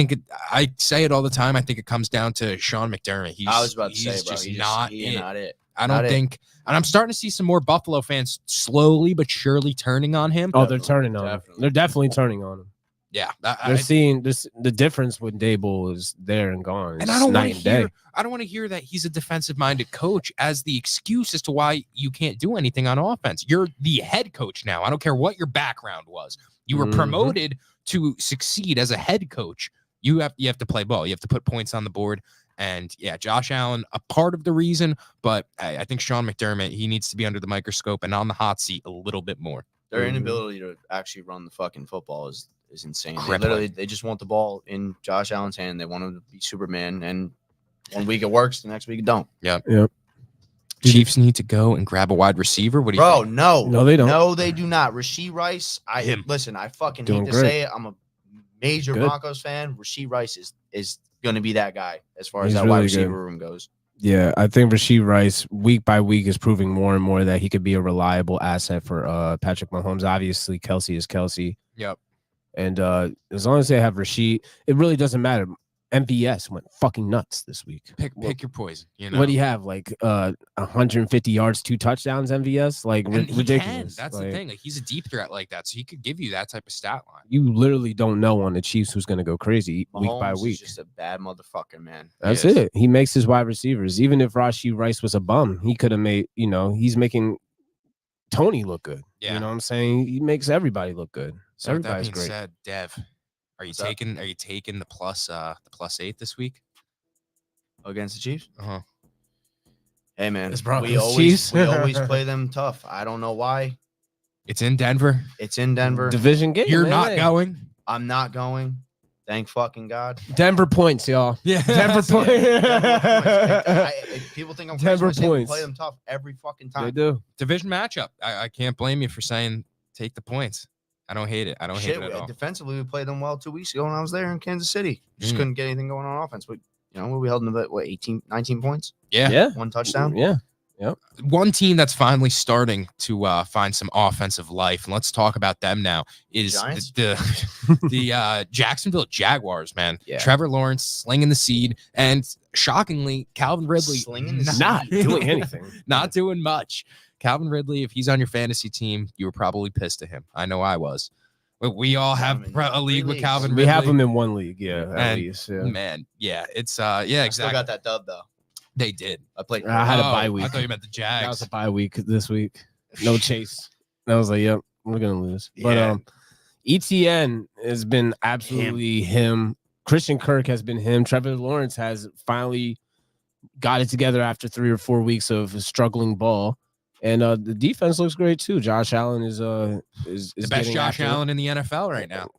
Speaker 2: say it all the time. I think it comes down to Sean McDermott.
Speaker 3: I was about to say, bro,
Speaker 2: just
Speaker 3: he's
Speaker 2: not
Speaker 3: not it.
Speaker 2: I don't think. And I'm starting to see some more Buffalo fans slowly but surely turning on him.
Speaker 1: Oh, they're turning on him. They're definitely turning on him.
Speaker 2: Yeah,
Speaker 1: They're seeing this. The difference with Dable is there and gone.
Speaker 2: And I don't want to hear. I don't want to hear that he's a defensive-minded coach as the excuse as to why you can't do anything on offense. You're the head coach now. I don't care what your background was. You were promoted to succeed as a head coach. You have to play ball. You have to put points on the board. And yeah, Josh Allen, a part of the reason, but I think Sean McDermott, he needs to be under the microscope and on the hot seat a little bit more.
Speaker 3: Their inability to actually run the fucking football is insane.
Speaker 2: Crippling.
Speaker 3: They just want the ball in Josh Allen's hand. They want him to be Superman, and one week it works, the next week it don't.
Speaker 1: Yep.
Speaker 2: Chiefs need to go and grab a wide receiver. What do you think?
Speaker 3: No,
Speaker 1: they don't.
Speaker 3: No, they do not. Rasheed Rice, listen, I fucking
Speaker 1: Doing
Speaker 3: hate to
Speaker 1: great.
Speaker 3: say it. I'm a major
Speaker 1: Good.
Speaker 3: Broncos fan. Rasheed Rice is going to be that guy as far as
Speaker 1: He's
Speaker 3: that
Speaker 1: really
Speaker 3: wide
Speaker 1: good.
Speaker 3: receiver room goes.
Speaker 1: Yeah, I think Rasheed Rice, week by week, is proving more and more that he could be a reliable asset for Patrick Mahomes. Obviously, Kelsey is Kelsey.
Speaker 2: Yep.
Speaker 1: And as long as they have Rasheed, it really doesn't matter. MVS went fucking nuts this week.
Speaker 2: Pick your poison. You know
Speaker 1: What do you have? Like 150 yards, 2 touchdowns, MVS? Like
Speaker 2: And he
Speaker 1: ridiculous.
Speaker 2: can. That's
Speaker 1: Like,
Speaker 2: the thing. Like, he's a deep threat like that, so he could give you that type of stat line.
Speaker 1: You literally don't know on the Chiefs who's going to go crazy week by
Speaker 3: Mahomes
Speaker 1: week.
Speaker 3: is just a bad motherfucker, man.
Speaker 1: That's
Speaker 2: He is.
Speaker 1: it. He makes his wide receivers. Even if Rasheed Rice was a bum, he could have made, he's making Tony look good.
Speaker 2: Yeah.
Speaker 1: You know what I'm saying? He makes everybody look good.
Speaker 2: So with that
Speaker 1: Everybody's
Speaker 2: being
Speaker 1: great.
Speaker 2: said, Dev, are you
Speaker 3: What's up?
Speaker 2: taking the plus 8 this week?
Speaker 3: Against the Chiefs?
Speaker 2: Uh-huh.
Speaker 3: Hey, man,
Speaker 1: It's Broncos
Speaker 3: we
Speaker 1: Chiefs.
Speaker 3: always play them tough. I don't know why.
Speaker 2: It's in Denver.
Speaker 3: It's in Denver.
Speaker 1: Division game.
Speaker 2: You're
Speaker 1: man.
Speaker 2: not going.
Speaker 3: I'm not going. Thank fucking God.
Speaker 1: Denver points, y'all.
Speaker 2: Yeah.
Speaker 1: Denver points.
Speaker 3: People think I'm
Speaker 1: Denver
Speaker 3: crazy. We
Speaker 1: points.
Speaker 3: play them tough every fucking time.
Speaker 1: They do.
Speaker 2: Division matchup. I can't blame you for saying take the points. I don't hate it. I don't hate it at all.
Speaker 3: Defensively, we played them well 2 weeks ago when I was there in Kansas City. Just
Speaker 2: Mm.
Speaker 3: couldn't get anything going on offense. But, we held them to, 18, 19 points?
Speaker 2: Yeah.
Speaker 3: One touchdown?
Speaker 1: Yeah.
Speaker 2: One team that's finally starting to find some offensive life, and let's talk about them now, is
Speaker 3: Giants?
Speaker 2: the Jacksonville Jaguars, man.
Speaker 3: Yeah.
Speaker 2: Trevor Lawrence slinging the seed, and shockingly, Calvin Ridley
Speaker 3: Slinging the
Speaker 1: Not
Speaker 3: seed.
Speaker 1: doing anything.
Speaker 2: not doing much. Calvin Ridley, if he's on your fantasy team, you were probably pissed at him. I know I was. But we all have a league with
Speaker 3: Really?
Speaker 2: Calvin
Speaker 1: We
Speaker 2: Ridley.
Speaker 1: have them in one league. Yeah. At
Speaker 2: And-
Speaker 1: least. Yeah.
Speaker 2: Man, yeah, it's
Speaker 3: I still
Speaker 2: exactly.
Speaker 3: got that dub, though.
Speaker 2: They did.
Speaker 3: I played.
Speaker 1: I had a
Speaker 2: Oh,
Speaker 1: bye
Speaker 2: I
Speaker 1: week.
Speaker 2: thought you meant the
Speaker 1: That was
Speaker 2: Jags.
Speaker 1: a bye week this week. No chase. I was like, yep, we're gonna lose. But
Speaker 2: Yeah.
Speaker 1: ETN has been absolutely him. Christian Kirk has been him. Trevor Lawrence has finally got it together after 3 or 4 weeks of struggling ball. And the defense looks great too. Josh Allen is
Speaker 2: The best
Speaker 1: getting
Speaker 2: Josh
Speaker 1: after it.
Speaker 2: Allen in the NFL right now.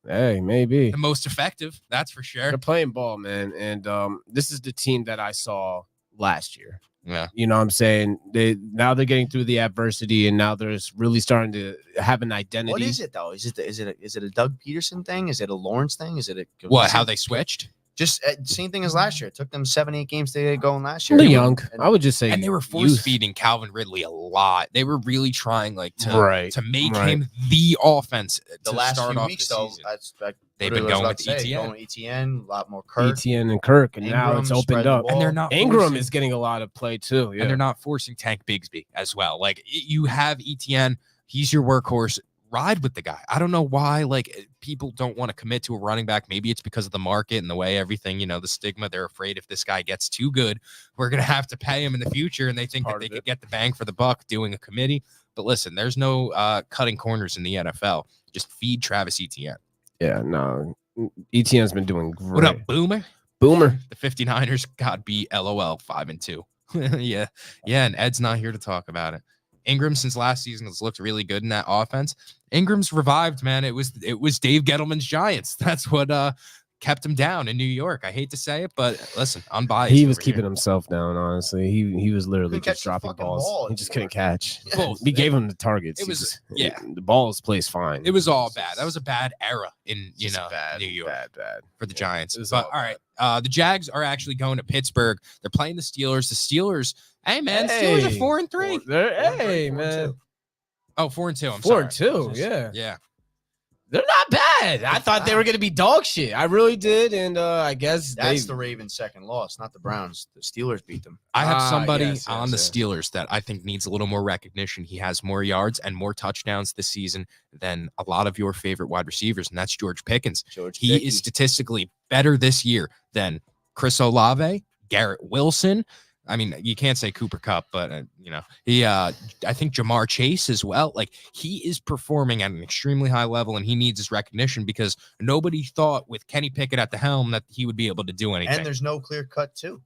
Speaker 1: Hey, maybe.
Speaker 2: The most effective, that's for sure.
Speaker 1: They're playing ball, man. And this is the team that I saw last year.
Speaker 2: Yeah.
Speaker 1: You know what I'm saying? Now they're getting through the adversity, and now they're really starting to have an identity.
Speaker 3: What is it though? Is it a Doug Peterson thing? Is it a Lawrence thing? Is it a
Speaker 2: What? How they switched?
Speaker 3: Just same thing as last year? It took them 7-8 games to get going last year.
Speaker 1: They're young.
Speaker 3: And-
Speaker 1: I would just say,
Speaker 2: And they were force feeding Calvin Ridley a lot. They were really trying to make
Speaker 1: Right.
Speaker 2: him the offense
Speaker 3: the
Speaker 2: to
Speaker 3: last
Speaker 2: start
Speaker 3: few
Speaker 2: off
Speaker 3: weeks,
Speaker 2: the
Speaker 3: though,
Speaker 2: season. They've
Speaker 3: What
Speaker 2: been
Speaker 3: I was
Speaker 2: going
Speaker 3: about
Speaker 2: with
Speaker 3: to say,
Speaker 2: ETN.
Speaker 3: going ETN, a lot more Kirk.
Speaker 1: ETN and Kirk, and now
Speaker 3: Ingram
Speaker 1: it's opened
Speaker 3: spread the
Speaker 1: up.
Speaker 3: ball.
Speaker 2: And they're not
Speaker 1: Ingram
Speaker 2: forcing-
Speaker 1: is getting a lot of play too. Yeah.
Speaker 2: and they're not forcing Tank Bigsby as well. Like you have ETN, he's your workhorse. Ride with the guy. I don't know why people don't want to commit to a running back. Maybe it's because of the market and the way everything, the stigma. They're afraid if this guy gets too good, we're gonna have to pay him in the future, and they think that they could get the bang for the buck doing a committee. But listen, there's no cutting corners in the NFL. Just feed Travis Etienne.
Speaker 1: Yeah, no. ETN's been doing great.
Speaker 2: What up, Boomer?
Speaker 1: Boomer?
Speaker 2: The 59ers got beat. LOL 5-2. Yeah, and Ed's not here to talk about it. Ingram, since last season, has looked really good in that offense. Ingram's revived, man. It was Dave Gettleman's Giants. That's what kept him down in New York. I hate to say it, but listen, unbiased.
Speaker 1: He was keeping himself down, honestly. He was literally
Speaker 3: Couldn't catch
Speaker 1: just
Speaker 3: the
Speaker 1: dropping
Speaker 3: fucking
Speaker 1: balls.
Speaker 3: ball
Speaker 1: He
Speaker 3: in
Speaker 1: just
Speaker 3: New
Speaker 1: couldn't
Speaker 3: York.
Speaker 1: catch.
Speaker 2: Both.
Speaker 1: We gave him the targets.
Speaker 2: It was
Speaker 1: the ball's placed fine.
Speaker 2: It was all bad. That was a bad era in
Speaker 1: bad,
Speaker 2: New York
Speaker 1: bad
Speaker 2: for the Giants.
Speaker 1: It was
Speaker 2: But
Speaker 1: all
Speaker 2: all right, the Jags are actually going to Pittsburgh. They're playing the Steelers. The Steelers, hey man, Steelers are 4-3.
Speaker 1: Hey man,
Speaker 2: 4-2. I'm
Speaker 1: 4-2.
Speaker 2: sorry.
Speaker 1: Yeah. They're not bad. I thought they were going to be dog shit. I really did, and I guess
Speaker 3: That's the Ravens' second loss, not the Browns. The Steelers beat them.
Speaker 2: I have
Speaker 1: Ah,
Speaker 2: somebody
Speaker 1: yes,
Speaker 2: on the
Speaker 1: yes.
Speaker 2: Steelers that I think needs a little more recognition. He has more yards and more touchdowns this season than a lot of your favorite wide receivers, and that's George Pickens. He is statistically better this year than Chris Olave, Garrett Wilson. I mean, you can't say Cooper Kupp, but I think Jamar Chase as well. Like, he is performing at an extremely high level, and he needs his recognition because nobody thought with Kenny Pickett at the helm that he would be able to do anything.
Speaker 3: And there's no clear cut too.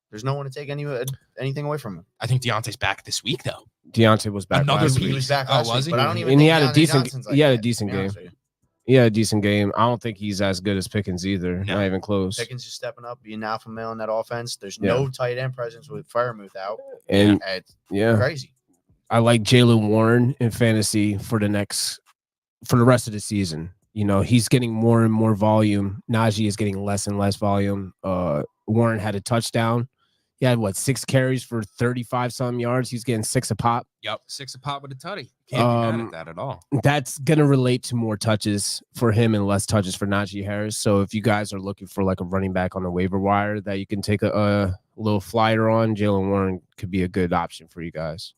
Speaker 3: There's no one to take anything away from him.
Speaker 2: I think Deontay's back this week, though.
Speaker 1: Deontay was back last
Speaker 3: He
Speaker 1: week.
Speaker 3: was back
Speaker 2: Oh,
Speaker 3: last
Speaker 2: was
Speaker 3: week,
Speaker 2: he?
Speaker 3: but I don't even
Speaker 1: And he
Speaker 3: think
Speaker 1: had a
Speaker 3: Deontay
Speaker 1: decent-
Speaker 3: Johnson's
Speaker 1: he had a
Speaker 3: that, to be
Speaker 1: decent
Speaker 3: honest
Speaker 1: game.
Speaker 3: with you.
Speaker 1: Yeah, a decent game. I don't think he's as good as Pickens either.
Speaker 2: No.
Speaker 1: Not even close.
Speaker 3: Pickens is stepping up, being alpha male in that offense. There's no tight end presence with Freiermuth out.
Speaker 1: And
Speaker 3: It's
Speaker 1: yeah,
Speaker 3: crazy.
Speaker 1: I like Jalen Warren in fantasy for the rest of the season. He's getting more and more volume. Najee is getting less and less volume. Warren had a touchdown. He had 6 carries for 35 some yards. He's getting 6 a pop.
Speaker 2: Yep, 6 a pop with a tutty. Can't be mad at that at all.
Speaker 1: That's gonna relate to more touches for him and less touches for Najee Harris. So if you guys are looking for like a running back on the waiver wire that you can take a little flyer on, Jalen Warren could be a good option for you guys.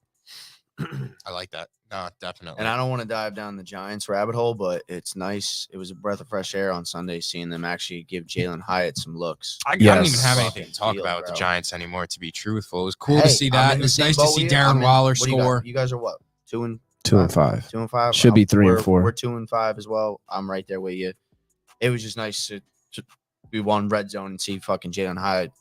Speaker 2: I like that. No, definitely.
Speaker 3: And I don't want to dive down the Giants rabbit hole, but it's nice. It was a breath of fresh air on Sunday seeing them actually give Jalen Hyatt some looks.
Speaker 2: I don't even
Speaker 1: Yes.
Speaker 2: have anything to talk
Speaker 3: Field,
Speaker 2: about with the
Speaker 3: bro.
Speaker 2: Giants anymore, to be truthful. It was cool to
Speaker 3: Hey,
Speaker 2: see
Speaker 3: I'm
Speaker 2: that.
Speaker 3: in
Speaker 2: It
Speaker 3: the
Speaker 2: was
Speaker 3: same
Speaker 2: nice to
Speaker 3: boat
Speaker 2: see
Speaker 3: with you.
Speaker 2: Darren
Speaker 3: I'm in-
Speaker 2: Waller
Speaker 3: what do you got?
Speaker 2: score.
Speaker 3: You guys are what? 2-5.
Speaker 1: 2-5.
Speaker 3: 2-5.
Speaker 1: Should be 3-4.
Speaker 3: We're 2-5 as well. I'm right there with you. It was just nice to be one red zone and see fucking Jalen Hyatt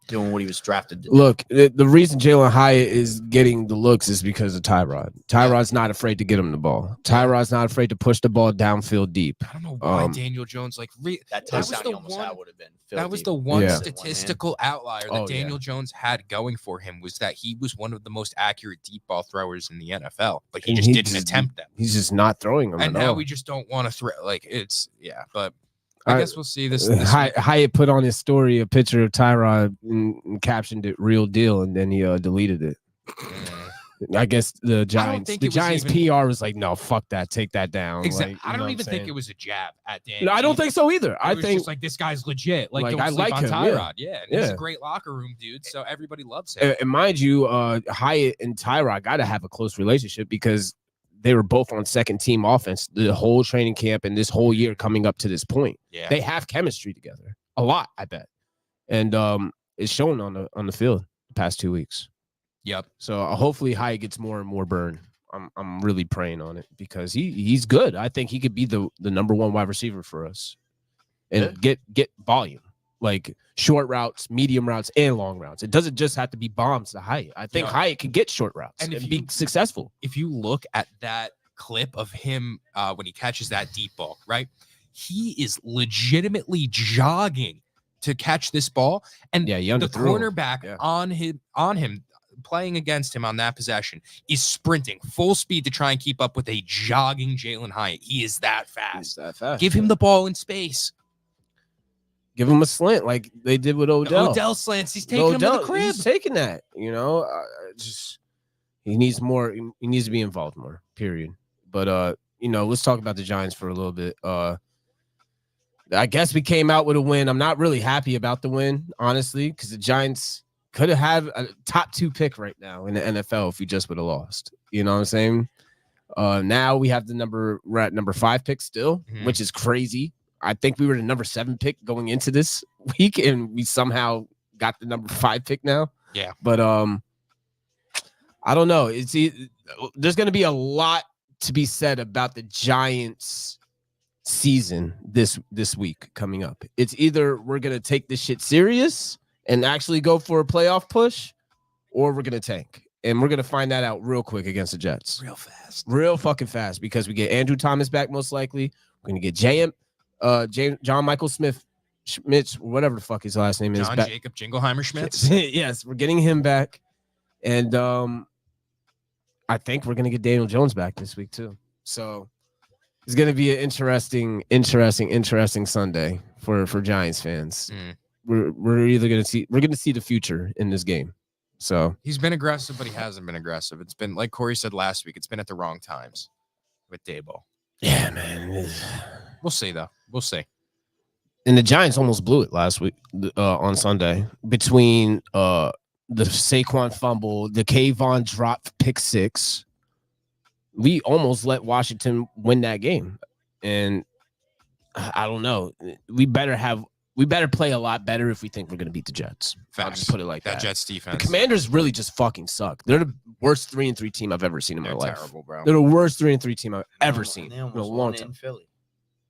Speaker 3: doing what he was drafted to do.
Speaker 1: Look, the reason Jalen Hyatt is getting the looks is because of Tyrod. Tyrod's not afraid to get him the ball. Tyrod's not afraid to push the ball downfield deep.
Speaker 2: I don't know why Daniel Jones
Speaker 3: That
Speaker 2: was
Speaker 3: touchdown
Speaker 2: the
Speaker 3: he almost
Speaker 2: one-
Speaker 3: had would have been
Speaker 2: that was
Speaker 3: filthy.
Speaker 2: the one
Speaker 1: Yeah.
Speaker 2: statistical outlier that
Speaker 1: Oh, yeah.
Speaker 2: Daniel Jones had going for him, was that he was one of the most accurate deep ball throwers in the NFL, but he
Speaker 1: And
Speaker 2: just
Speaker 1: he
Speaker 2: didn't
Speaker 1: just-
Speaker 2: attempt them.
Speaker 1: He's just not throwing them
Speaker 2: And
Speaker 1: at
Speaker 2: now
Speaker 1: all.
Speaker 2: we just don't want to throw. But I guess we'll see this.
Speaker 1: Hyatt put on his story a picture of Tyrod and captioned it "real deal," and then he deleted it. I guess the Giants,
Speaker 2: think
Speaker 1: the
Speaker 2: it was
Speaker 1: Giants
Speaker 2: even-
Speaker 1: PR was like, "No, fuck that, take that down."
Speaker 2: Exactly.
Speaker 1: Like,
Speaker 2: I don't even think it was a jab at Dan.
Speaker 1: No, I don't think so either. I
Speaker 2: It was
Speaker 1: think
Speaker 2: just like, this guy's legit. Like,
Speaker 1: Like,
Speaker 2: don't
Speaker 1: I
Speaker 2: sleep
Speaker 1: like
Speaker 2: on
Speaker 1: him,
Speaker 2: Tyrod. Yeah, and he's
Speaker 1: Yeah.
Speaker 2: a great locker room dude, so everybody loves him.
Speaker 1: and mind you, Hyatt and Tyrod got to have a close relationship because they were both on second team offense the whole training camp and this whole year coming up to this point.
Speaker 2: Yeah,
Speaker 1: They have chemistry together a lot, I bet, and it's shown on the field the past 2 weeks.
Speaker 2: yep.
Speaker 1: So hopefully Hyatt gets more and more burn. I'm really praying on it because he's good. I think he could be the number one wide receiver for us, and get volume, like short routes, medium routes, and long routes. It doesn't just have to be bombs to Hyatt. I think
Speaker 2: Yeah.
Speaker 1: Hyatt can get short routes
Speaker 2: And
Speaker 1: and
Speaker 2: if
Speaker 1: be
Speaker 2: you-
Speaker 1: successful.
Speaker 2: If you look at that clip of him when he catches that deep ball, right? He is legitimately jogging to catch this ball, and
Speaker 1: Yeah, he
Speaker 2: the
Speaker 1: underthrew him.
Speaker 2: cornerback
Speaker 1: Yeah.
Speaker 2: on him playing against him on that possession is sprinting full speed to try and keep up with a jogging Jalen Hyatt. He is that
Speaker 1: He's
Speaker 2: fast.
Speaker 1: that fast.
Speaker 2: Give him the ball in space.
Speaker 1: Give him a slant like they did with Odell.
Speaker 2: Odell slants. He's taking him to the crib.
Speaker 1: He's taking that. Just he needs more. He needs to be involved more. Period. But let's talk about the Giants for a little bit. The I guess we came out with a win. I'm not really happy about the win, honestly, because the Giants could have had a top 2 pick right now in the NFL if we just would have lost. You know what I'm saying? Now we're at number 5 pick still, which is crazy. I think we were the number 7 pick going into this week, and we somehow got the number 5 pick now.
Speaker 2: Yeah.
Speaker 1: But I don't know. There's going to be a lot to be said about the Giants season this week coming up. It's either we're going to take this shit serious and actually go for a playoff push, or we're going to tank. And we're going to find that out real quick against the Jets. Real fucking fast, because we get Andrew Thomas back most likely. We're going to get John Michael Schmitz, whatever the fuck his last name is.
Speaker 2: John Jacob Jingleheimer Schmitz.
Speaker 1: Yes, we're getting him back. And I think we're going to get Daniel Jones back this week too. So it's going to be an interesting Sunday for Giants fans. We're either going to see the future in this game. So
Speaker 2: he's been aggressive, but he hasn't been aggressive. It's been, like Corey said last week, it's been at the wrong times with Dabo.
Speaker 1: Yeah, man.
Speaker 2: We'll see, though. We'll see.
Speaker 1: And the Giants almost blew it last week on Sunday between the Saquon fumble, the Kayvon drop pick 6. We almost let Washington win that game. And I don't know. We better play a lot better if we think we're going to beat the Jets.
Speaker 2: Facts.
Speaker 1: I'll just put it like that.
Speaker 2: That Jets defense.
Speaker 1: The Commanders really just fucking suck. They're the worst 3-3 team I've ever seen in my life.
Speaker 2: Terrible, bro.
Speaker 1: They're the worst 3-3 team I've ever seen
Speaker 3: They
Speaker 1: in a
Speaker 3: almost
Speaker 1: long
Speaker 3: won
Speaker 1: time.
Speaker 3: in Philly.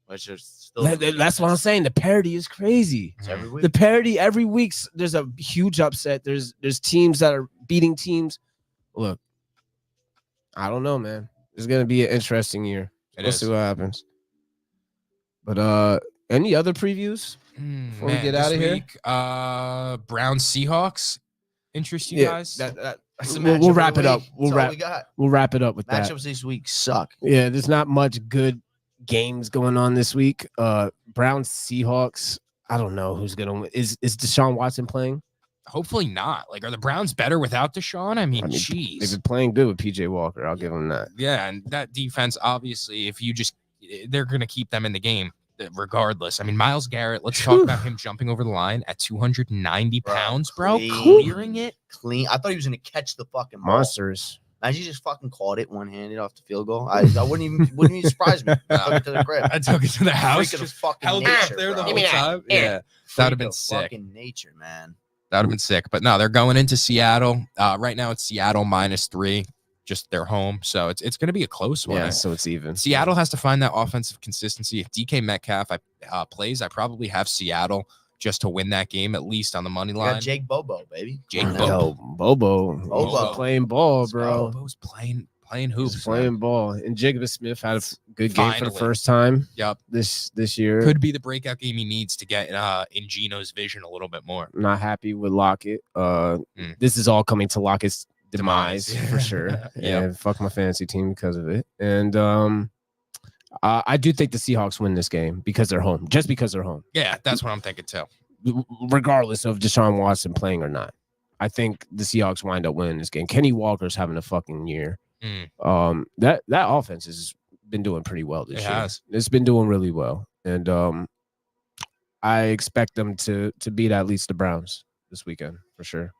Speaker 3: Which is still
Speaker 1: That's what I'm saying. The parity is crazy.
Speaker 3: It's every week.
Speaker 1: The parity every week. There's a huge upset. There's teams that are beating teams. Look, I don't know, man. It's gonna be an interesting year. We'll see what happens. But any other previews before we get out of here?
Speaker 2: Browns Seahawks interest you guys?
Speaker 3: That's the
Speaker 1: we'll wrap it up.
Speaker 3: We'll
Speaker 1: wrap it up with that.
Speaker 3: Matchups this week suck.
Speaker 1: Yeah, there's not much good games going on this week. Browns Seahawks. I don't know who's gonna win. Is Deshaun Watson playing?
Speaker 2: Hopefully not. Like, are the Browns better without Deshaun? I mean, jeez.
Speaker 1: They've been playing good with PJ Walker. I'll give them that.
Speaker 2: Yeah, and that defense, obviously, they're going to keep them in the game regardless. I mean, Myles Garrett, let's talk about him jumping over the line at 290 pounds, bro. Clearing it.
Speaker 3: Clean. I thought he was going to catch the fucking ball.
Speaker 1: Monsters.
Speaker 3: Imagine he just fucking caught it one-handed off the field goal. I wouldn't even surprise me. I took it to the crib.
Speaker 2: I took it to the house.
Speaker 3: Just fucking
Speaker 2: held
Speaker 3: nature,
Speaker 2: it up there the
Speaker 3: bro.
Speaker 2: whole time. Yeah, that would have been sick.
Speaker 3: Fucking nature, man.
Speaker 2: That would have been sick. But no, they're going into Seattle. Right now it's Seattle -3, just their home. So it's going to be a close one.
Speaker 1: Yeah, so it's even.
Speaker 2: Seattle has to find that offensive consistency. If DK Metcalf plays, I probably have Seattle just to win that game, at least on the money line.
Speaker 3: Jake Bobo, baby.
Speaker 2: Jake Bobo.
Speaker 1: Bobo playing ball, bro.
Speaker 2: Bobo's playing hoops.
Speaker 1: He's playing ball. And Jacob Smith had a good game for the
Speaker 2: Finally.
Speaker 1: first time.
Speaker 2: Yep.
Speaker 1: This year.
Speaker 2: Could be the breakout game he needs to get in Geno's vision a little bit more.
Speaker 1: I'm not happy with Lockett. This is all coming to Lockett's demise for sure. And fuck my fantasy team because of it. And I do think the Seahawks win this game because they're home. Just because they're home.
Speaker 2: Yeah, that's what I'm thinking too.
Speaker 1: Regardless of Deshaun Watson playing or not. I think the Seahawks wind up winning this game. Kenny Walker's having a fucking year. That offense has been doing pretty well this year. It's been doing really well. And I expect them to beat at least the Browns this weekend for sure.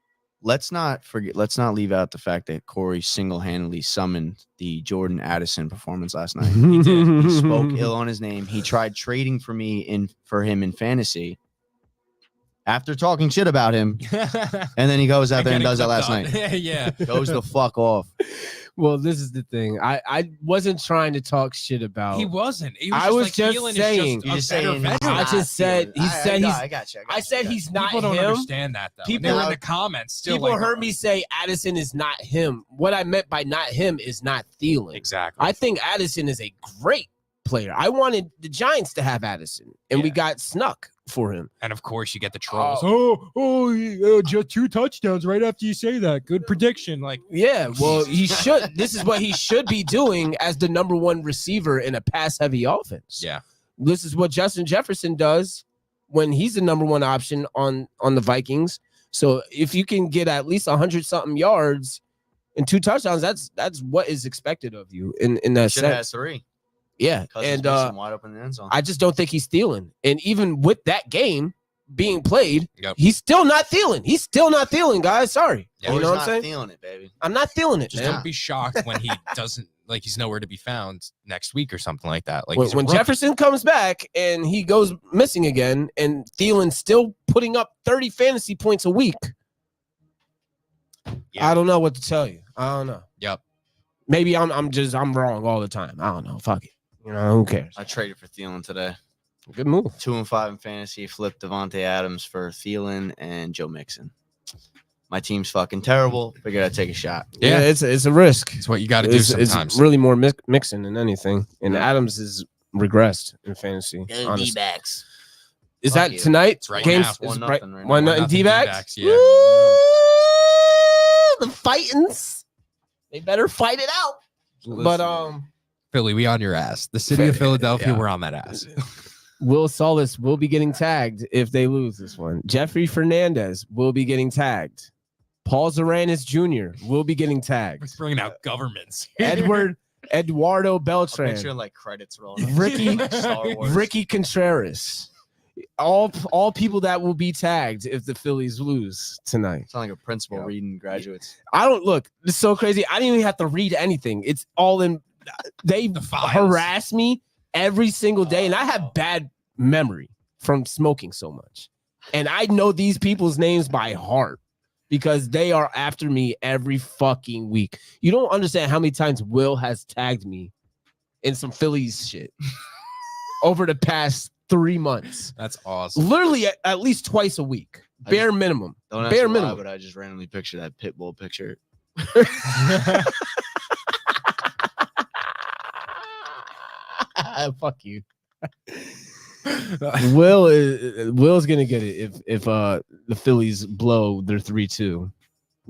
Speaker 3: Let's not leave out the fact that Corey single-handedly summoned the Jordan Addison performance last night. He did. He spoke ill on his name. He tried trading for him in fantasy after talking shit about him. And then he goes out there and does that last night.
Speaker 2: Yeah.
Speaker 3: Goes the fuck off.
Speaker 1: Well, this is the thing. I wasn't trying to talk shit about.
Speaker 2: He wasn't.
Speaker 1: I was just saying.
Speaker 2: I
Speaker 1: said
Speaker 3: I got you.
Speaker 1: I said he's not
Speaker 2: People don't
Speaker 1: him.
Speaker 2: understand that though. People in the comments still
Speaker 1: people heard me say Addison is not him. What I meant by not him is not Thielen.
Speaker 2: Exactly.
Speaker 1: I think Addison is a great player. I wanted the Giants to have Addison, and we got snuck for him.
Speaker 2: And of course, you get the trolls.
Speaker 4: Just 2 touchdowns right after you say that. Good prediction. Like,
Speaker 1: yeah, well, he should. This is what he should be doing as the number 1 receiver in a pass-heavy offense.
Speaker 2: Yeah,
Speaker 1: this is what Justin Jefferson does when he's the number 1 option on the Vikings. So if you can get at least 100-something yards and 2 touchdowns, that's what is expected of you in that sense.
Speaker 3: Has 3.
Speaker 1: Yeah,
Speaker 3: Cousins
Speaker 1: and
Speaker 3: missing wide open in the end zone.
Speaker 1: I just don't think he's Thielen. And even with that game being played,
Speaker 2: Yep.
Speaker 1: he's still not Thielen. He's still not Thielen, guys. Sorry.
Speaker 2: Yeah,
Speaker 1: you
Speaker 3: He's
Speaker 1: know what
Speaker 3: not
Speaker 1: I'm saying?
Speaker 3: feeling it, baby.
Speaker 1: I'm not feeling it,
Speaker 2: Just
Speaker 1: man.
Speaker 2: don't be shocked when he doesn't, like, he's nowhere to be found next week or something like that. Like,
Speaker 1: When,
Speaker 2: he's a
Speaker 1: when
Speaker 2: rookie.
Speaker 1: Jefferson comes back and he goes missing again, and Thielen's still putting up 30 fantasy points a week,
Speaker 2: Yeah.
Speaker 1: I don't know what to tell you. I don't know.
Speaker 2: Yep.
Speaker 1: Maybe I'm wrong all the time. I don't know. Fuck it. You know, who cares?
Speaker 3: I traded for Thielen today.
Speaker 1: Good move.
Speaker 3: 2-5 in fantasy. Flipped Devontae Adams for Thielen and Joe Mixon. My team's fucking terrible. Figured I'd take a shot.
Speaker 1: Yeah, it's a risk.
Speaker 2: It's what you got to do
Speaker 1: It's
Speaker 2: sometimes.
Speaker 1: really more mixing than anything. And
Speaker 3: Yeah.
Speaker 1: Adams is regressed in fantasy. honestly.
Speaker 3: D-backs.
Speaker 1: Is
Speaker 3: Fuck
Speaker 1: that
Speaker 3: you.
Speaker 1: tonight?
Speaker 2: It's right
Speaker 1: Games
Speaker 2: now.
Speaker 1: is
Speaker 3: 1-0
Speaker 1: right,
Speaker 3: right now.
Speaker 1: 1-0
Speaker 2: 1-0
Speaker 1: D-backs?
Speaker 2: D-backs, yeah.
Speaker 1: Woo! The fightins. They better fight it out. But
Speaker 2: Philly, we on your ass. The city of Philadelphia,
Speaker 1: Yeah.
Speaker 2: we're on that ass.
Speaker 1: Will Solis will be getting tagged if they lose this one. Jeffrey Fernandez will be getting tagged. Paul Zaranis Jr. will be getting
Speaker 2: We're
Speaker 1: tagged.
Speaker 2: bringing out governments.
Speaker 1: Eduardo
Speaker 3: I'll
Speaker 1: Beltran.
Speaker 3: picture like credits rolling.
Speaker 1: Ricky-
Speaker 3: Star Wars.
Speaker 1: Ricky Contreras. All people that will be tagged if the Phillies lose tonight.
Speaker 3: Sound like a principal
Speaker 1: Yeah.
Speaker 3: reading graduates.
Speaker 1: I don't look. It's so crazy. I didn't even have to read anything. It's all in. They
Speaker 2: The files.
Speaker 1: harass me every single day, and I have bad memory from smoking so much. And I know these people's names by heart because they are after me every fucking week. You don't understand how many times Will has tagged me in some Phillies shit over the past 3 months.
Speaker 2: That's awesome.
Speaker 1: Literally at least twice a week. Bare minimum.
Speaker 3: Don't ask
Speaker 1: Bare
Speaker 3: me why,
Speaker 1: minimum.
Speaker 3: but I just randomly picture that Pitbull picture.
Speaker 1: Fuck you. Will's gonna get it if the Phillies blow their 3-2,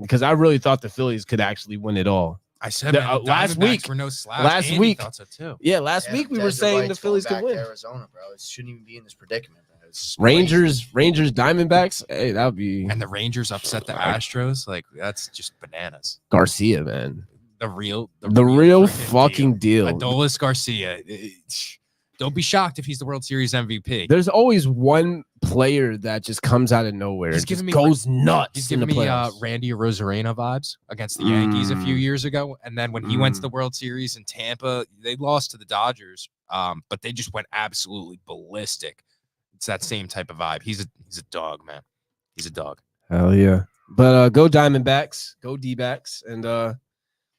Speaker 1: because I really thought the Phillies could actually win it all.
Speaker 2: I said
Speaker 1: The-
Speaker 2: man, the
Speaker 1: last
Speaker 2: Diamondbacks
Speaker 1: week-
Speaker 2: were no slouch.
Speaker 1: last
Speaker 2: Andy
Speaker 1: week-
Speaker 2: thought so too.
Speaker 1: Yeah, last week we were saying the Phillies could win.
Speaker 3: Arizona, bro. It shouldn't even be in this predicament. Bro. It's
Speaker 1: Rangers, Diamondbacks. Hey, that would be
Speaker 2: And the Rangers upset the Astros. Like, that's just bananas.
Speaker 1: Garcia, man.
Speaker 2: The real
Speaker 1: The real
Speaker 2: freaking
Speaker 1: fucking deal.
Speaker 2: Adolis Garcia. Don't be shocked if he's the World Series MVP.
Speaker 1: There's always one player that just comes out of nowhere
Speaker 2: He's
Speaker 1: and just
Speaker 2: giving me-
Speaker 1: goes nuts.
Speaker 2: He's
Speaker 1: in
Speaker 2: giving
Speaker 1: the
Speaker 2: me
Speaker 1: playoffs.
Speaker 2: Randy Arozarena vibes against the Yankees a few
Speaker 1: Mm.
Speaker 2: years ago. And then when he went to
Speaker 1: Mm.
Speaker 2: the World Series in Tampa, they lost to the Dodgers. But they just went absolutely ballistic. It's that same type of vibe. He's a dog, man. He's a dog.
Speaker 1: Hell yeah. But go Diamondbacks, go D-backs, and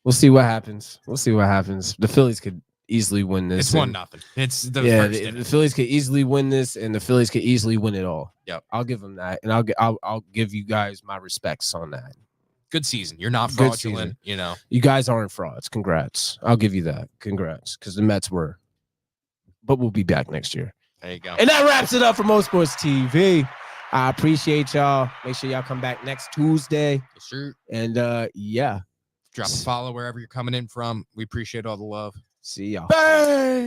Speaker 1: we'll see what happens. The Phillies could easily win this.
Speaker 2: It's 1-0. It's the
Speaker 1: Yeah,
Speaker 2: first
Speaker 1: the
Speaker 2: inning.
Speaker 1: Phillies could easily win this, and the Phillies could easily win it all.
Speaker 2: Yep.
Speaker 1: I'll give them that, and I'll give you guys my respects on that.
Speaker 2: Good season. You're not
Speaker 1: Good
Speaker 2: fraudulent,
Speaker 1: season.
Speaker 2: you know.
Speaker 1: You guys aren't frauds. Congrats. I'll give you that. Congrats, because the Mets were. But we'll be back next year.
Speaker 2: There you go.
Speaker 1: And that wraps it up for MoSports TV. I appreciate y'all. Make sure y'all come back next Tuesday.
Speaker 2: Yes, sir.
Speaker 1: And yeah,
Speaker 2: Drop a follow wherever you're coming in from. We appreciate all the love.
Speaker 1: see y'all.
Speaker 2: Bang!